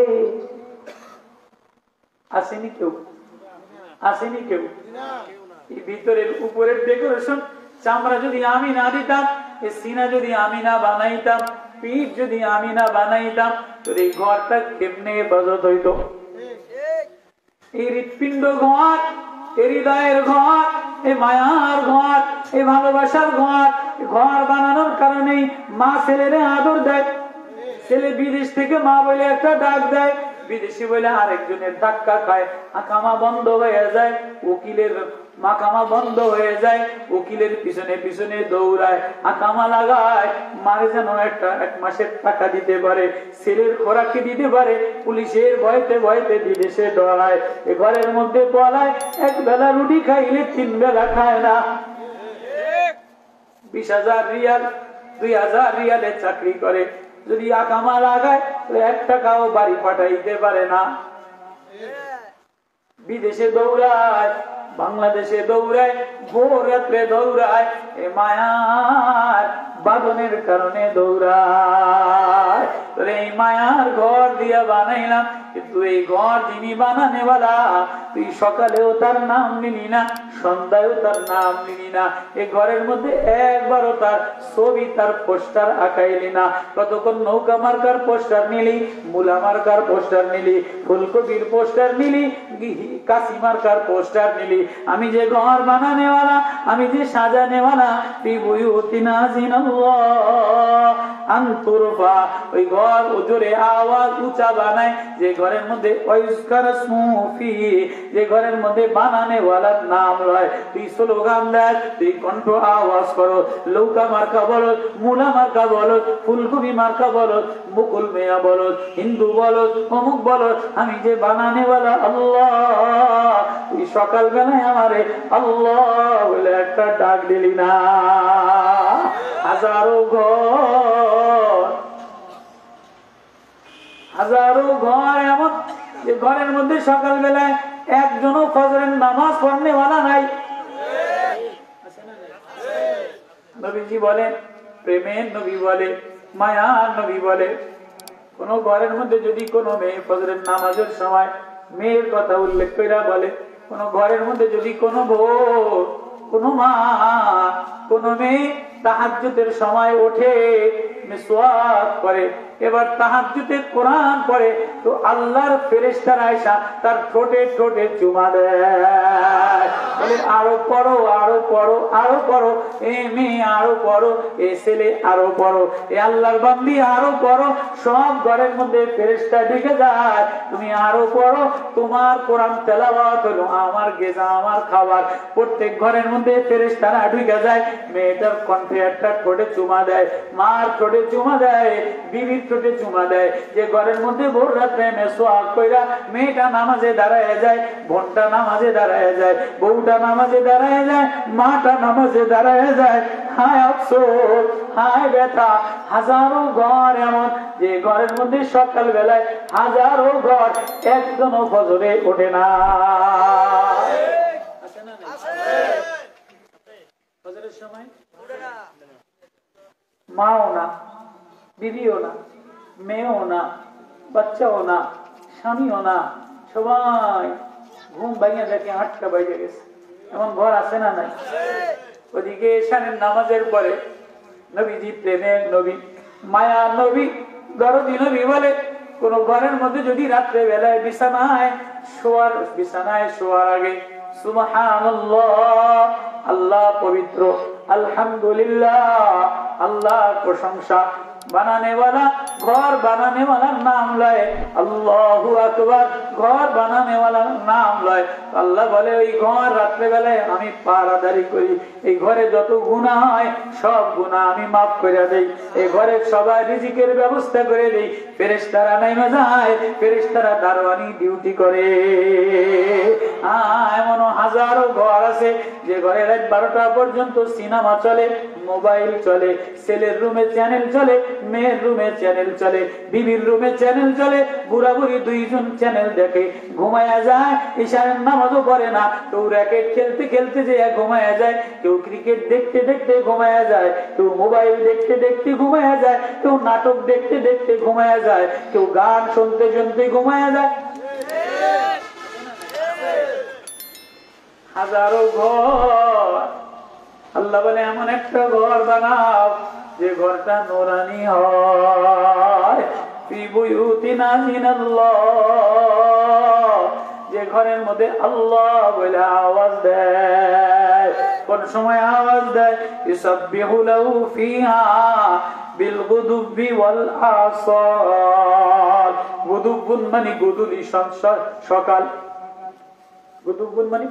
আসেনি কেউ? আসেনি কেউ? এই ভিতরের উপরের ডেকোরেশন চামড়া যদি আমি না দিতাম, এই সিনা যদি আমি না বানাইতাম, পিঠ যদি আমি না বানাইতাম, তোর এই ঘরটা কেমনে হেফাজত হইতো? এই হৃৎপিণ্ড ঘর, এই হৃদয়ের ঘর, এই মায়ার ঘর, এই ভালোবাসার ঘর, ঘর বানানোর কারণেই মা ছেলেরে আদর দেয়। ছেলে বিদেশ থেকে মা বলে একটা ডাক দেয়, বিদেশি বলে আরেকজনের ধাক্কা খায়, আকামা বন্ধ হয়ে যায়, উকিলের মাকামা বন্ধ হয়ে যায়, উকিলের পিছনে পিছনে দৌড়ায়, আকামা লাগায়, মারে যেন এক মাসের টাকা দিতে পারে, ছেলের খোরাকি দিতে পারে, পুলিশের ভয়তে ভয়তে বিদেশে ডরায়। এ ঘরের মধ্যে পলায়, এক বেলা রুটি খাইলে 3 বেলা খায় না। 20,000 রিয়াল 2,000 রিয়ালে চাকরি করে, যদি আকামা লাগায় 1 টাকাও বাড়ি পাঠাইতে পারে না। বিদেশে দৌড়ায়, বাংলাদেশে দৌড়ায়, ভোর রাত্রে দৌড়ায়, এ মায়ার বাঁধনের কারণে দৌড়ায়। তোরে এই মায়ার ঘর দিয়া বানাইলাম, কিন্তু এই ঘর যিনি বানানেওয়ালা, তুই সকালেও তার নাম নিলি না, সন্ধ্যায়ও তার নাম নিলি না, এই ঘরের মধ্যে একবারও তার ছবি, তার পোস্টার আঁকাইলি না। কতক্ষণ নৌকা মার্কার পোস্টার নিলি, মুলা মার্কার পোস্টার নিলি, ফুলকপির পোস্টার নিলি, কাশি মার্কার পোস্টার নিলি। আমি যে ঘর বানানেওয়ালা, আমি যে সাজানেওয়ালা, ওই ঘর জোরে আওয়াজ উঁচা বানায়, যে ঘরের মধ্যে যে ঘরের মধ্যে বানানেওয়ালার নাম রয়, তুই স্লোগান দেয়, তুই কণ্ঠ আওয়াজ করো, লৌকা মার্কা বলো, মুলা মার্কা বলো, ফুলকপি মার্কা বলো, মুকুল মেয়া বলো, হিন্দু বলো, অমুক বলো, আমি যে বানানেওয়ালা আল্লাহ, তুই সকাল বেলায় আমারে আল্লাহ বলে একটা ডাক দিলি না। হাজারো ঘর এমন যে ঘরের মধ্যে সকাল বেলায় একজনও ফজরের নামাজ পড়নেওয়ালা নাই। নবীজি বলেন, প্রেমের নবী বলে, মায়ার নবী বলে, কোন ঘরের মধ্যে যদি কোনো মেয়ে ফজরের নামাজের সময় মেয়ের কথা উল্লেখ করে বলে, কোন ঘরের মধ্যে যদি কোনো বোন, কোনো মা, কোনো মেয়ে তাহাজ্জুদের সময় ওঠে, মিসওয়াক করে, এবার তাহাজ্জুদে কোরআন পড়ে, তো আল্লাহর ফেরেশতারা আয়েশা তার ঠোঁটে ঠোঁটে চুমা দেয়, বলে আরো পড়ো, আরো পড়ো, আরো পড়ো, এ মেয়ে আরো পড়ো, এ ছেলে আরো পড়ো, এ আল্লাহর বান্দি আরো পড়ো। সব ঘরের মধ্যে ফেরেশতা ঢুকে যায়, তুমি আরো পড়ো, তোমার কোরআন তেলাওয়াত হলো আমার গেজা, আমার খাবার। প্রত্যেক ঘরের মধ্যে ফেরেশতারা ঢুকে যায়, মেয়েটার কণ্ঠে একটা ঠোঁটে চুমা দেয়, মার ঠোঁটে চুমা দেয়, বিবির ঠোঁটে চুমা দেয়। যে ঘরের মধ্যে ভোর রাত্রে মেসওয়াক কইরা মেয়েটা নামাজে দাঁড়ায় যায়, বোনটা নামাজে দাঁড়ায় যায়, বউটা নামাজে দাঁড়ায় যায়, মাটা নামাজে দাঁড়ায় যায়, হায় আফসোস, হায় ব্যথা। হাজারো ঘর এমন যে ঘরের মধ্যে সকাল বেলায় হাজারো ঘর একজনও ফজরে ওঠে না। ফজরের সময় মাও না, বিবিও না, মেয়েও না, বাচ্চাও না, স্বামীও না, সবাই ঘুম ভাঙিয়ে দেখে 8টা বেজে গেছে। এমন ঘর আছে না নাই? ওদিকে এশারের নামাজের পরে নবীজি প্রেমের নবী, মায়ার নবী দরদি নবী বলে কোন ঘরের মধ্যে যদি রাত্রে বেলায় বিছানায় শোয়ার আগে সুবহানাল্লাহ, আল্লাহ পবিত্র, আলহামদুলিল্লাহ, আল্লাহর প্রশংসা, বানানেওয়ালা ঘর বানানেওয়ালার নাম লয়, আল্লাহু আকবার, ঘর বানানেওয়ালার নাম লয়। আল্লাহ বলে ওই ঘর রাত্রে বেলায় আমি পাহারাদারি করি, এই ঘরে যত গুনাহ হয় সব গুনাহ আমি মাফ করে দেই, এই ঘরে সবাই রিজিকের ব্যবস্থা করে দেই। ফেরেশতারা নেমে যায়, ফেরেশতারা দারওয়ানি ডিউটি করে। এমনও হাজারো ঘর আছে যে ঘরে রাত 12টা পর্যন্ত সিনেমা চলে, মোবাইল চলে, ছেলের রুমে চ্যানেল চলে, মেয়ের রুমে চ্যানেল চলে, বিবির রুমে চ্যানেল চলে, বুড়া বুড়ি দুইজন চ্যানেল দেখে, ঘুমায়া যায়, ইশারের নামাজও পড়ে না। কেউ র্যাকেট খেলতে খেলতে যে ঘুমায়া যায়, কেউ ক্রিকেট দেখতে দেখতে ঘুমায়া যায়, কেউ মোবাইল দেখতে দেখতে ঘুমায়া যায়, কেউ নাটক দেখতে দেখতে ঘুমায়া যায়, কেউ গান শুনতে শুনতে ঘুমায়া যায়। হাজারো ঘর। আল্লাহ বলে এমন একটা ঘর বানাও যে ঘরটা নূরানি হয়, ফি বুয়ুতিনা মিনাল্লাহ, যে ঘরের মধ্যে আল্লাহ বলে আওয়াজ দেয়। কোন সময় আওয়াজ দেয়? ইউসাব্বিহু লাহু ফিহা বিল গুদুবি ওয়াল আসাল। গুদুবুন মানে গুদুলি, সকাল। গুদুবুন মানে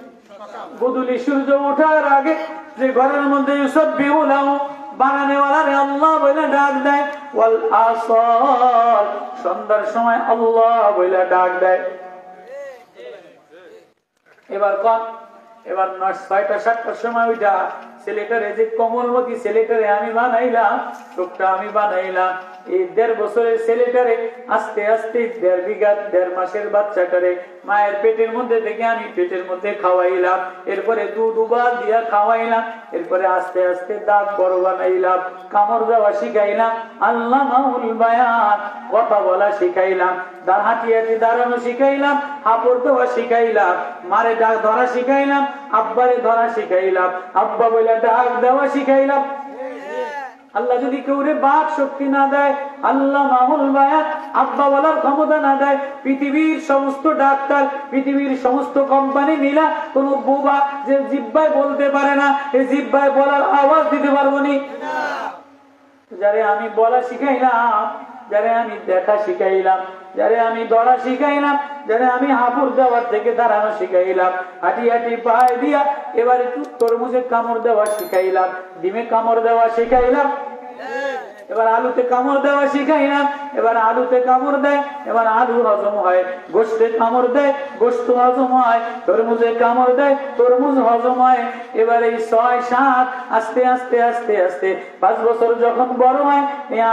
গুদুলি, সূর্য ওঠার আগে যে ঘরের মধ্যে ইউসাব্বিহু লাহু, বানানেওয়ালারে আল্লাহ বলে ডাক দেয়, ওয়াল আসাল, সন্ধ্যার সময় আল্লাহ বলে ডাক দেয়। এবার 6টা 7টার সময় ওইটা ছেলেটারে, যে কমলমতি ছেলেটারে আমি বানাইলাম, চোখটা আমি বানাইলাম, এই 1.5 বছরের ছেলেটারে আস্তে আস্তে 1.5 বিঘা 1.5 মাসের বাচ্চাটারে মায়ের পেটের মধ্যে থেকে আমি পেটের মধ্যে খাওয়াইলাম, এরপরে দুধ উবাল দিয়া খাওয়াইলাম, এরপরে আস্তে আস্তে দাঁত বড় বানাইলাম, কামড় দেওয়া শিখাইলাম, আল্লামাউল বায়ান, কথা বলা শিখাইলাম, হাঁটি হাঁটি দাঁড়ানো শিখাইলাম, হাঁপড় দেওয়া শিখাইলাম, মারে ডাক ধরা শিখাইলাম, আব্বারে ধরা শিখাইলাম, আব্বা বলে ডাক দেওয়া শিখাইলাম। আল্লাহ যদি কেউরে বাক শক্তি না দেয়, আল্লাহ মাহুল বায়ান, আব্বা বলার ক্ষমতা না দেয়, পৃথিবীর সমস্ত ডাক্তার, পৃথিবীর সমস্ত কোম্পানি মিলা কোন বোবা যে জিহ্বায় বলতে পারে না, এই জিহ্বায় বলার আওয়াজ দিতে পারবো নি? যারে আমি বলা শিখাইলাম, যারে আমি দেখা শিখাইলাম, যারে আমি ধরা শিখাইলাম, যারে আমি হাঁপুর দেওয়ার থেকে দাঁড়ানো শিখাইলাম, হাঁটি হাঁটি পায়ে দিয়া এবার একটু তরমুজে কামড় দেওয়া শিখাইলাম, ডিমে কামড় দেওয়া শিখাইলাম, এবার আলুতে কামড় দেওয়া শিখাইলাম, এবার আলুতে কামড় দেয়, এবার আলু হজম হয়, গোশতে কামড় দেয়, গোশত হজম হয়, তরমুজে কামড় দেয়, তরমুজ হজম হয়। এবার এই 6-7 আস্তে আস্তে আস্তে আস্তে 5 বছর যখন বড় হয়,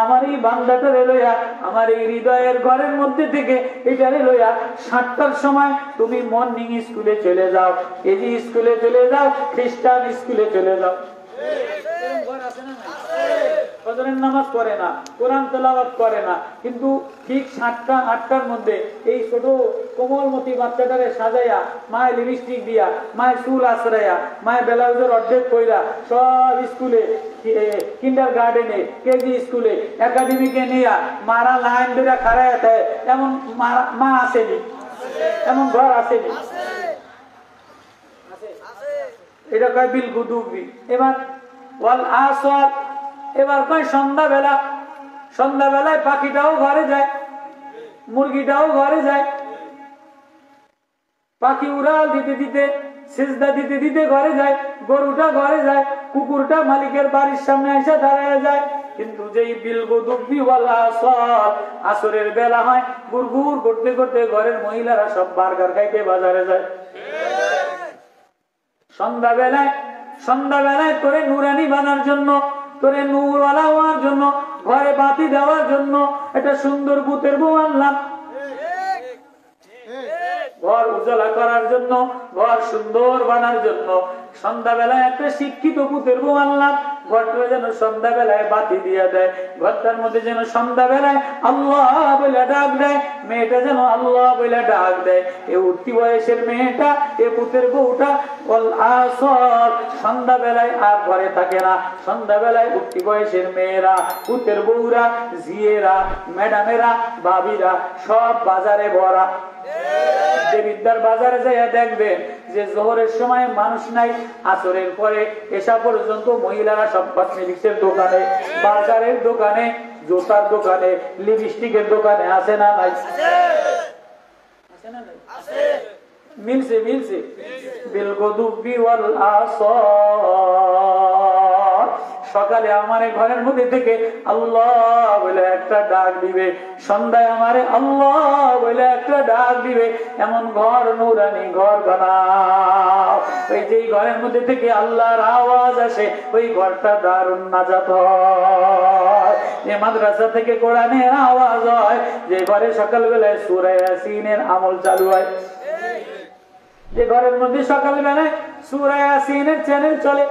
আমার এই বান্দাটারে লইয়া আমার এই হৃদয়ের ঘরের মধ্যে থেকে এটারে লইয়া 7টার সময় তুমি মর্নিং স্কুলে চলে যাও, কেজি স্কুলে চলে যাও, খ্রিস্টান স্কুলে চলে যাও। ফজরের নামাজ পড়ে না, কোরআন তেলাওয়াত করে না, কিন্তু ঠিক 7টা 8টার মধ্যে এই ছোট কোমলমতি বাচ্চাটারে সাজাইয়া, মায়ের লিপস্টিক দিয়া, মায়ের চুল আশ্রয়া, মায়ের ব্লাউজের অর্ধেক কইরা সব স্কুলে, কিন্ডার গার্ডেনে, কেজি স্কুলে, একাডেমিকে নিয়া মারা লাইন ধরে খাড়ায় দেয়, এমন মা আসেনি, এমন ঘর আসেনি। এটা কয় বিল গুদুবি। এবার ওয়াল আসর, এবার কয় সন্ধ্যাবেলায় পাখিটাও ঘরে যায়, মুরগিটাও ঘরে যায়, পাখি উড়াল দিতে দিতে, সিজদা দিতে দিতে ঘরে যায়, গরুটা ঘরে যায়, কুকুরটা মালিকের বাড়ির সামনে এসে দাঁড়ায় যায়। কিন্তু যেই বিল গুদুবি ওয়াল আসর, আসরের বেলা হয়, গুড়গুড় করতে করতে ঘরের মহিলারা সব বার্গার খাইতে বাজারে যায়। সন্ধ্যাবেলায় তোরে নুরানি বানার জন্য, তোরে নূরওয়ালা হওয়ার জন্য, ঘরে বাতি দেওয়ার জন্য একটা সুন্দর ভূতের বউ আনলাম, ঘর উজালা করার জন্য, ঘর সুন্দর বানার জন্য। সন্ধ্যাবেলায় একটা শিক্ষিত ভূতের বউ আনলাম, ঘরটা যেন সন্ধ্যাবেলায় বাতি দিয়ে দেয়, ঘরটার মধ্যে যেন সন্ধ্যাবেলায় আল্লাহ বলে ডাক দেয়, মেয়েটা যেন আল্লাহ বলে ডাক দেয়। এ উঠতি বয়সের মেয়েটা, এ পুতের বউটা সন্ধ্যাবেলায় আর ঘরে থাকে না। সন্ধ্যাবেলায় উঠতি বয়সের মেয়েরা, পুতের বউরা, জিয়েরা, ম্যাডামেরা, ভাবিরা সব বাজারে ভরা। দেবিদ্যার বাজারে যাইয়া দেখবেন যে জোহরের সময় মানুষ নাই, আসরের পরে এসা পর্যন্ত মহিলারা সব কসমেটিক্সের দোকানে, বাজারের দোকানে, জুতার দোকানে, লিপস্টিকের দোকানে আছে না নাই? মিলছে মিলছে বিলগুদুবি ওয়াল আসার। সকালে আমারে ঘরের মধ্যে থেকে আল্লাহ বলে একটা ডাক দিবে, সন্ধ্যায় আমারে আল্লাহ বলে একটা ডাক দিবে। এমন ঘর নুরানি ঘর বানাও, ওই যে ঘরের মধ্যে থেকে আল্লাহর আওয়াজ আসে, ওই ঘরটা দারুন নাজাত হয়। যে মাদ্রাসা থেকে কোরআনের আওয়াজ হয়, যে ঘরে সকালবেলায় সূরা ইয়াসিনের আমল চালু হয়, যে ঘরের মধ্যে সকালবেলায় সূরা ইয়াসিনের চ্যানেল চলে,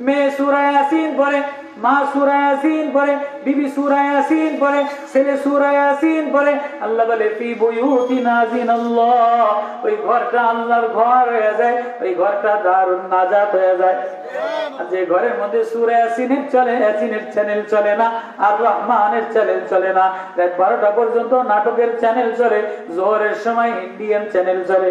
মেয়ে সূরা ইয়াসিন পড়ে, মা সূরা ইয়াসিন পড়ে, বিবি সূরা ইয়াসিন পড়ে, ছেলে সূরা ইয়াসিন পড়ে। আল্লাহ বলে ফি বুয়ুতিন আযিনাল্লাহ, ওই ঘরটা আল্লাহর ঘর হয়ে যায়, ওই ঘরটা দারুন নাজাত হয়ে যায়। আর যে ঘরের মধ্যে সূরা ইয়াসিনের চলে, ইয়াসিনের চ্যানেল চলে না, আর রহমানের চ্যানেল চলে না, রাত 12টা পর্যন্ত নাটকের চ্যানেল চলে, জোহরের সময় ইন্ডিয়ান চ্যানেল চলে,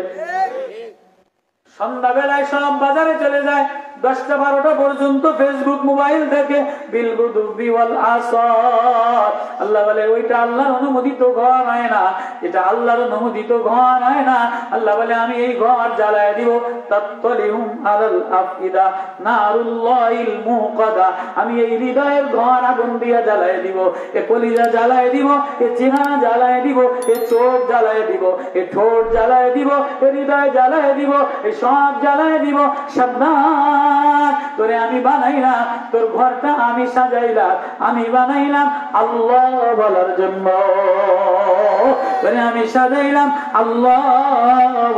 সন্ধ্যাবেলায় সব বাজারে চলে যায়, 10টা 12টা পর্যন্ত ফেসবুক মোবাইল থেকে বিলগুদুবি ওয়াল আসার। আল্লাহ বলে ওইটা আল্লাহর অনুমোদিত ঘর হয় না, এটা আল্লাহর অনুমোদিত ঘর হয় না। আল্লাহ বলে আমি এই ঘর জ্বালায় দিব, তাত্তালিহুম আলাল আফিদা নারুল্লাহিল মুকাদা, আমি এই হৃদয়ের ঘর আগুন দিয়ে জ্বালায় দিব, এ কলিজা জ্বালায় দিব, এ চেহারা জ্বালায় দিব, এ চোখ জ্বালায় দিব, এ ঠোঁট জ্বালায় দিব, এ হৃদয় জ্বালায় দিব, এ সব জ্বালায় দিব। সাবধান, তোরে আমি বানাইলাম, তোর ঘরটা আমি সাজাইলাম, আমি বানাইলাম আল্লাহ বলার জন্য, তোরে আমি সাজাইলাম আল্লাহ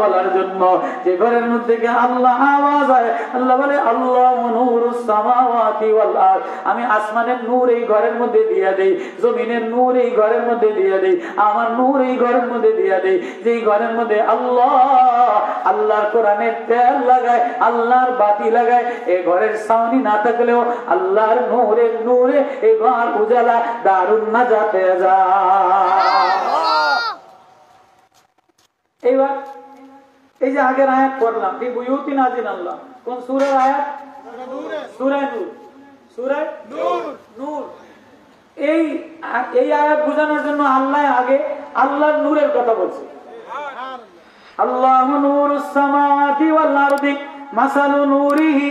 বলার জন্য। যে ঘরের মধ্যে আল্লাহ আওয়াজ হয়, আল্লাহ বলে আল্লাহু নূরুস সামাওয়াতি ওয়াল আরদ, আমি আসমানের নূর এই ঘরের মধ্যে দিয়া দেই, জমিনের নূর এই ঘরের মধ্যে দিয়া দেই, আমার নূর এই ঘরের মধ্যে দিয়া দেই। যেই ঘরের মধ্যে আল্লাহ আল্লাহর কোরআনের তেল লাগায়, আল্লাহর বাতি লাগায়, এই ঘরের সাউনি না থাকলেও আল্লাহর নূরে নূরে এই ঘর উজালা দারুন নাজাত হয়ে যায়। এইবার এই যে আগের আয়াত পড়লাম, ফি বুয়ুতিন আযিনাল্লাহ, কোন সূরার আয়াত? সূরা নূর, সূরা নূর। এই আয়াত বোঝানোর জন্য আল্লাহ আগে আল্লাহর নূরের কথা বলছে। আল্লাহু নূরুস সামাওয়াতি ওয়াল আরদি মাসালু নূরিহি,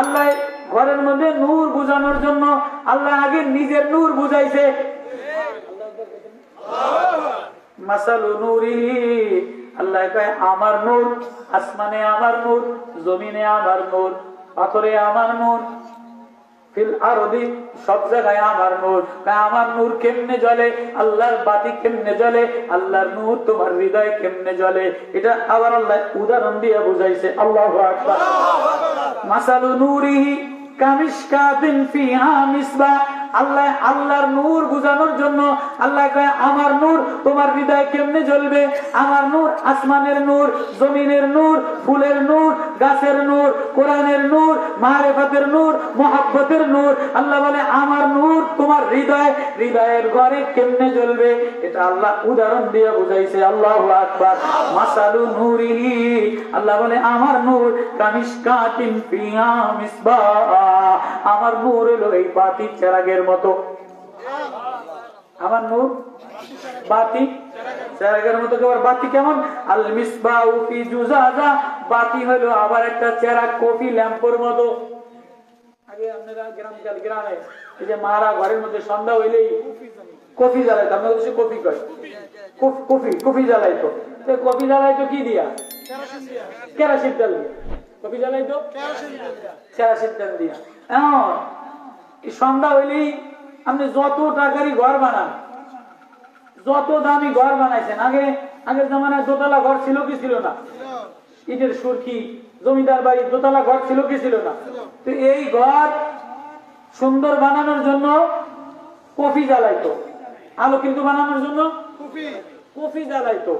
আল্লাহ ঘরের মধ্যে নূর বোঝানোর জন্য আল্লাহ আগে নিজের নূর বুঝাইছে। মাসালু নূরিহি, আল্লাহ কয় আমার নূর, আসমানে আমার নূর, জমিনে আমার নূর, পাথরে আমার নূর, ফিল আরদি সব জায়গায় আমার নূর। আমার নূর কেমনে জ্বলে, আল্লাহর বাতি কেমনে জ্বলে, আল্লাহর নূর তোমার হৃদয় কেমনে জ্বলে, এটা আবার আল্লাহ উদাহরণ দিয়ে বুঝাইছে। আল্লাহু আকবার। মাসালু নূরিহি কামিশকাতিন ফিহা মিসবাহ, আল্লাহ আল্লাহর নূর বুঝানোর জন্য আল্লাহ কয় আমার নূর তোমার হৃদয় কেমনে জ্বলবে, আমার নূর আসমানের নূর, জমিনের নূর, ফুলের নূর, গাছের নূর, কোরআনের নূর, মারিফাতের নূর, মুহাব্বতের নূর। আল্লাহ বলে আমার নূর তোমার হৃদয়ের ঘরে কেমনে জ্বলবে, এটা আল্লাহ উদাহরণ দিয়ে বুঝাইছে। আল্লাহু আকবার। মাসালু নূরিহি, আল্লাহ বলে আমার নূর কামিশকাতিন ফিহা মিসবাহ, আমার নূর হলো এই বাতি চেরাগের মতো। আমার নূর বাতি চেরাগের মতো। বাতি কেমন? আল মিসবাহু ফি জুজাজা, বাতি হলো আবার একটা চেরাগ কফি ল্যাম্পের মতো। আগে আপনারা গ্রামে এই যে মারা ঘরের মধ্যে সন্ধ্যা হইলেই কফি জ্বালাইতো, আমরা দেশে কফি কয়, কফি জ্বালাইতো। কফি জ্বালাইতো কি দিয়া? কেরোসিন তেল দিয়া। কফি জ্বালাইতো কেরোসিন তেল দিয়া। সন্ধ্যা হইলেই আপনি যত টাকারই ঘর বানান, যত দামি ঘর বানাইছেন, আগের জমানায় দোতলা ঘর ছিল কি ছিল না? ইটের সুরকি জমিদার বাড়ি দোতলা ঘর ছিল কি ছিল না? তো এই ঘর সুন্দর বানানোর জন্য কফি জ্বালাইতো, আলো কিন্তু বানানোর জন্য কফি জ্বালাইতো।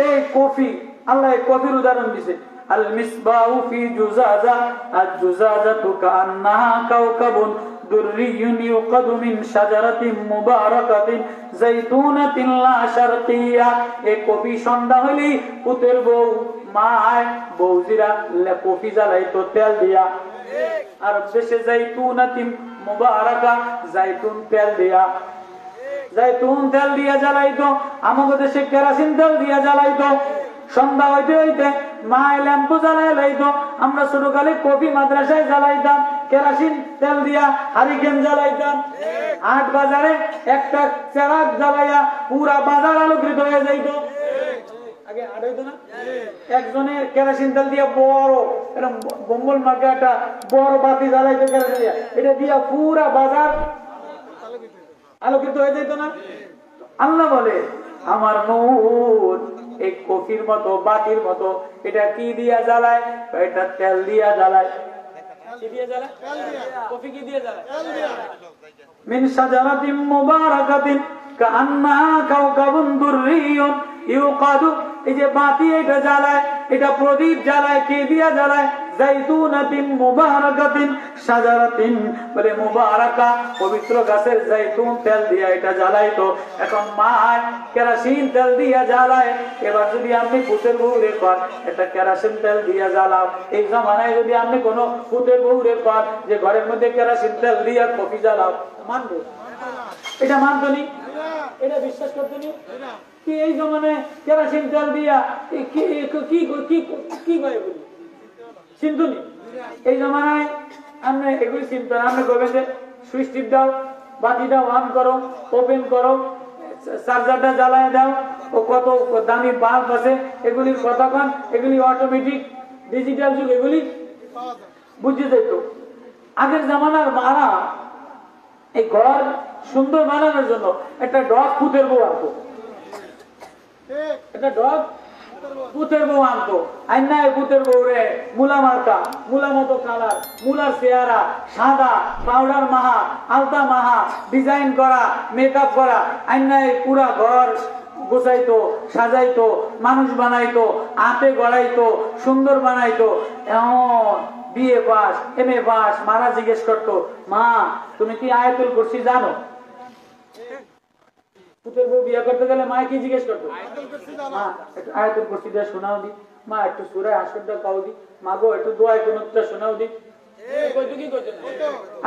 এই কফি, আল্লাহ কফির উদাহরণ দিছে, আল মিসবাহু ফি জুজাজা আজ জুজাজাতু কান্নাহা কাওকাবুন দুররিয়ুন ইউকাদু মিন শাজারাতিন মুবারাকাতিন যাইতুনাতিন লা শারকিয়া। এই কফি সন্ধ্যা হইলেই পুতের বউ মায় বউজিরা কফি জ্বালাইতো তেল দিয়া। আর দেশে যাইতুনাতিন মুবারাকা, যাইতুন তেল দিয়া, যাইতুন তেল দিয়া জ্বালাইতো। আমাদের দেশে কেরোসিন তেল দিয়া জ্বালাইতো। সন্ধ্যা হইতে হইতে মায় ল্যাম্পু জ্বালাই লাইতো। আমরা ছোটকালে কফি মাদ্রাসায় জ্বালাইতাম কেরোসিন তেল দিয়া, হারিকেন জ্বালাইতাম। হাট বাজারে একটা চেরাগ জ্বালাইয়া পুরা বাজার আলোকিত হয়ে যাইতো। আগে হাট হইতো না, একজনের কেরোসিন তেল দিয়া বড় এরকম বম্বল মার্কে একটা বড় বাতি জ্বালাইতো কেরোসিন দিয়া, এটা দিয়া পুরা বাজার আলোকিত হয়ে যাইতো না। আল্লাহ বলে আমার নূর এই কফির মতো বাতির মতো, এটা কি দিয়া জ্বালায়? এটা তেল দিয়া জ্বালায়। কি দিয়ে জ্বালায়? কফি কি দিয়ে জ্বালায়? মিন শাজারাতিন মুবারাকাতিন কান্নাহা কাওকাবুন দুররিয়ুন ইউকাদু। এই যে বাতি এটা জ্বালায়, এটা প্রদীপ জ্বালায়, কে দিয়া জ্বালায়? যাইতুনাতিন মুবারাকাতিন শাজারাতিন, বলে মুবারাকা পবিত্র গাছের যাইতুন তেল দিয়া এটা জ্বালাইতো। এখন মা কেরোসিন তেল দিয়া জ্বালায়। এবার যদি আপনি পুতের বউ রেখেন এটা কেরোসিন তেল দিয়া জ্বালাও, এই জমানায় যদি আপনি কোন পুতের বউ রেখেন যে ঘরের মধ্যে কেরোসিন তেল দিয়া কফি জ্বালাও, মানবে? এটা মানতো নি, এটা বিশ্বাস করতো নি। কি এই জমানায় কেরোসিন তেল দিয়া কি করে বলি চিন্তুনি? এই জমানায় আপনি এগুলি চিন্তা, আপনি করবেন যে সুইচ টিপ দাও, বাতিটা অন করো, ওপেন করো, চার্জারটা জ্বালায় দাও, ও কত দামি বাল্ব আছে এগুলির কথা কন, এগুলি অটোমেটিক ডিজিটাল যুগ, এগুলি বুঝে যেত। আগের জামানার মারা এই ঘর সুন্দর বানানোর জন্য একটা ডগ পুতের বউ আনতো, একটা ডগ পুতের বউ আনতো। আইনায় পুতের বউ রে মুলা মার্কা, মুলা মতো কালার, মুলার চেহারা সাদা, পাউডার মাহা, আলতা মাহা, ডিজাইন করা, মেকআপ করা, আইনায় পুরা ঘর গোছাইতো, সাজাইতো, মানুষ বানাইতো, হাতে গড়াইতো, সুন্দর বানাইতো। এমন বিএ পাস, এমএ পাস, মারা জিজ্ঞেস করতো, মা তুমি কি আয়াতুল কুরসি জানো? পুতের বউ বিয়ে করতে গেলে মা কি জিজ্ঞেস করতো? মা একটু আয়াতুল কুরসি দিয়ে শোনাও দি, মা একটু সূরা হাসরটা কাও দি, মা গো একটু দোয়া কুনুতটা শোনাও দি।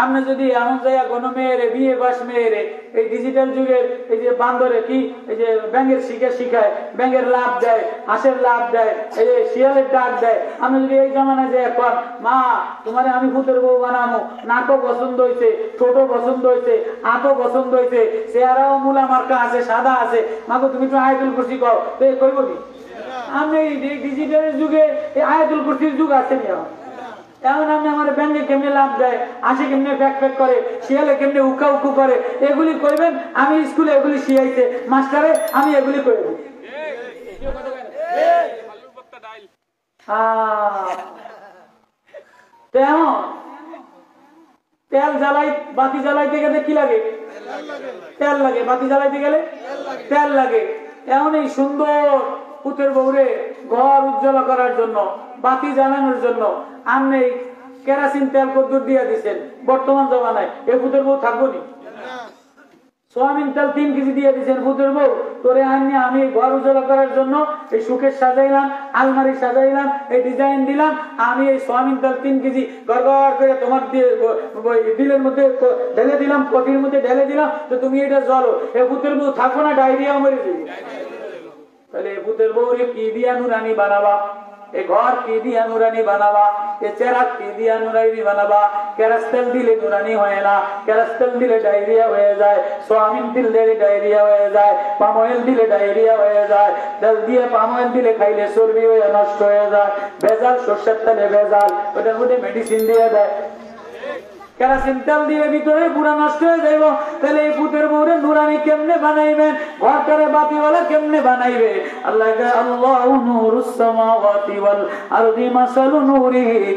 আপনি যদি এমন জায়গা কোনো মেয়েরে বিয়ে বাস মেয়েরে এই ডিজিটাল যুগের এই যে বান্দরে কি এই যে ব্যাঙের শিখায়, ব্যাঙের লাভ দেয়, হাঁসের লাভ দেয়, এই যে শিয়ালের ডাক দেয়, আমি যদি এই জমানায় যে এখন মা তোমার আমি পুতের বউ বানাবো, নাকও পছন্দ হয়েছে, ছোট পছন্দ হয়েছে, হাতও পছন্দ হয়েছে, চেহারাও মুলা মার্কা আছে, সাদা আছে, মাগো তুমি তো আয়াতুল কুরসি কও, তো কইব কি? আমি ডিজিটাল যুগে এই আয়াতুল কুরসির যুগ আছে নি এখন। এখন আপনি আমার ব্যাংকে কেমনে লাভ দেয়, হাসি কেমনে ব্যাক প্যাক করে, শিয়ালে কেমনে উকা উকু করে, এগুলি করবেন। আমি স্কুলে এগুলি শিখাইছে মাস্টারে, আমি এগুলি করে দিই। তেল জ্বালাই, বাতি জ্বালাইতে গেলে কি লাগে? তেল লাগে। বাতি জ্বালাইতে গেলে তেল লাগে। এমন এই সুন্দর পুতের বউরে ঘর উজ্জ্বল করার জন্য, বাতি জ্বালানোর জন্য আপনি কেরোসিন তেল কদ্দুর দিয়ে দিচ্ছেন। বর্তমান জমানায় এই পুতের বউ থাকবো নি? সোয়াবিন তেল 3 কেজি দিয়ে দিচ্ছেন পুতের বউ, তোরে আনিয়ে আমি ঘর উজ্জ্বল করার জন্য এই সুকেশ সাজাইলাম, আলমারি সাজাইলাম, এই ডিজাইন দিলাম, আমি এই সোয়াবিন তেল 3 কেজি গড়গড় করে তোমার দিলের মধ্যে ঢেলে দিলাম, কফির মধ্যে ঢেলে দিলাম, তো তুমি এটা জ্বলো। এ পুতের বউ থাকবো না, ডায়রিয়া মরে যাবে। তাহলে এ পুতের বউ কি দিয়া নুরানি বানাবা? এ ঘর কি দিয়া নুরানি বানাবা? এ চেরাক কি দিয়া নুরানি বানাবা? কেরাস্তেল দিলে নুরানি হয় না, কেরাস্তেল দিলে ডায়রিয়া হয়ে যায়, সোয়াবিন দিলে ডায়রিয়া হয়ে যায়, পাম অয়েল দিলে ডায়রিয়া হয়ে যায়, তেল দিয়ে পাম অয়েল দিলে খাইলে চর্বি হয়ে নষ্ট হয়ে যায়, ভেজাল সর্ষের তেলে ভেজাল, ওটার মধ্যে মেডিসিন দিয়ে দেয়। কেরোসিন তেল দিয়ে ভিতরে পুরা নষ্ট হয়ে যাইব। তাহলে এই পুতের বউরে নুরানি নুরানি কেমনে বানাইবেন, ঘরটারে বাতিওয়ালা কেমনে বানাইবে? আল্লাহ কয় আল্লাহু নূরুস সামাওয়াতি ওয়াল আরদি মাসালু নূরিহি।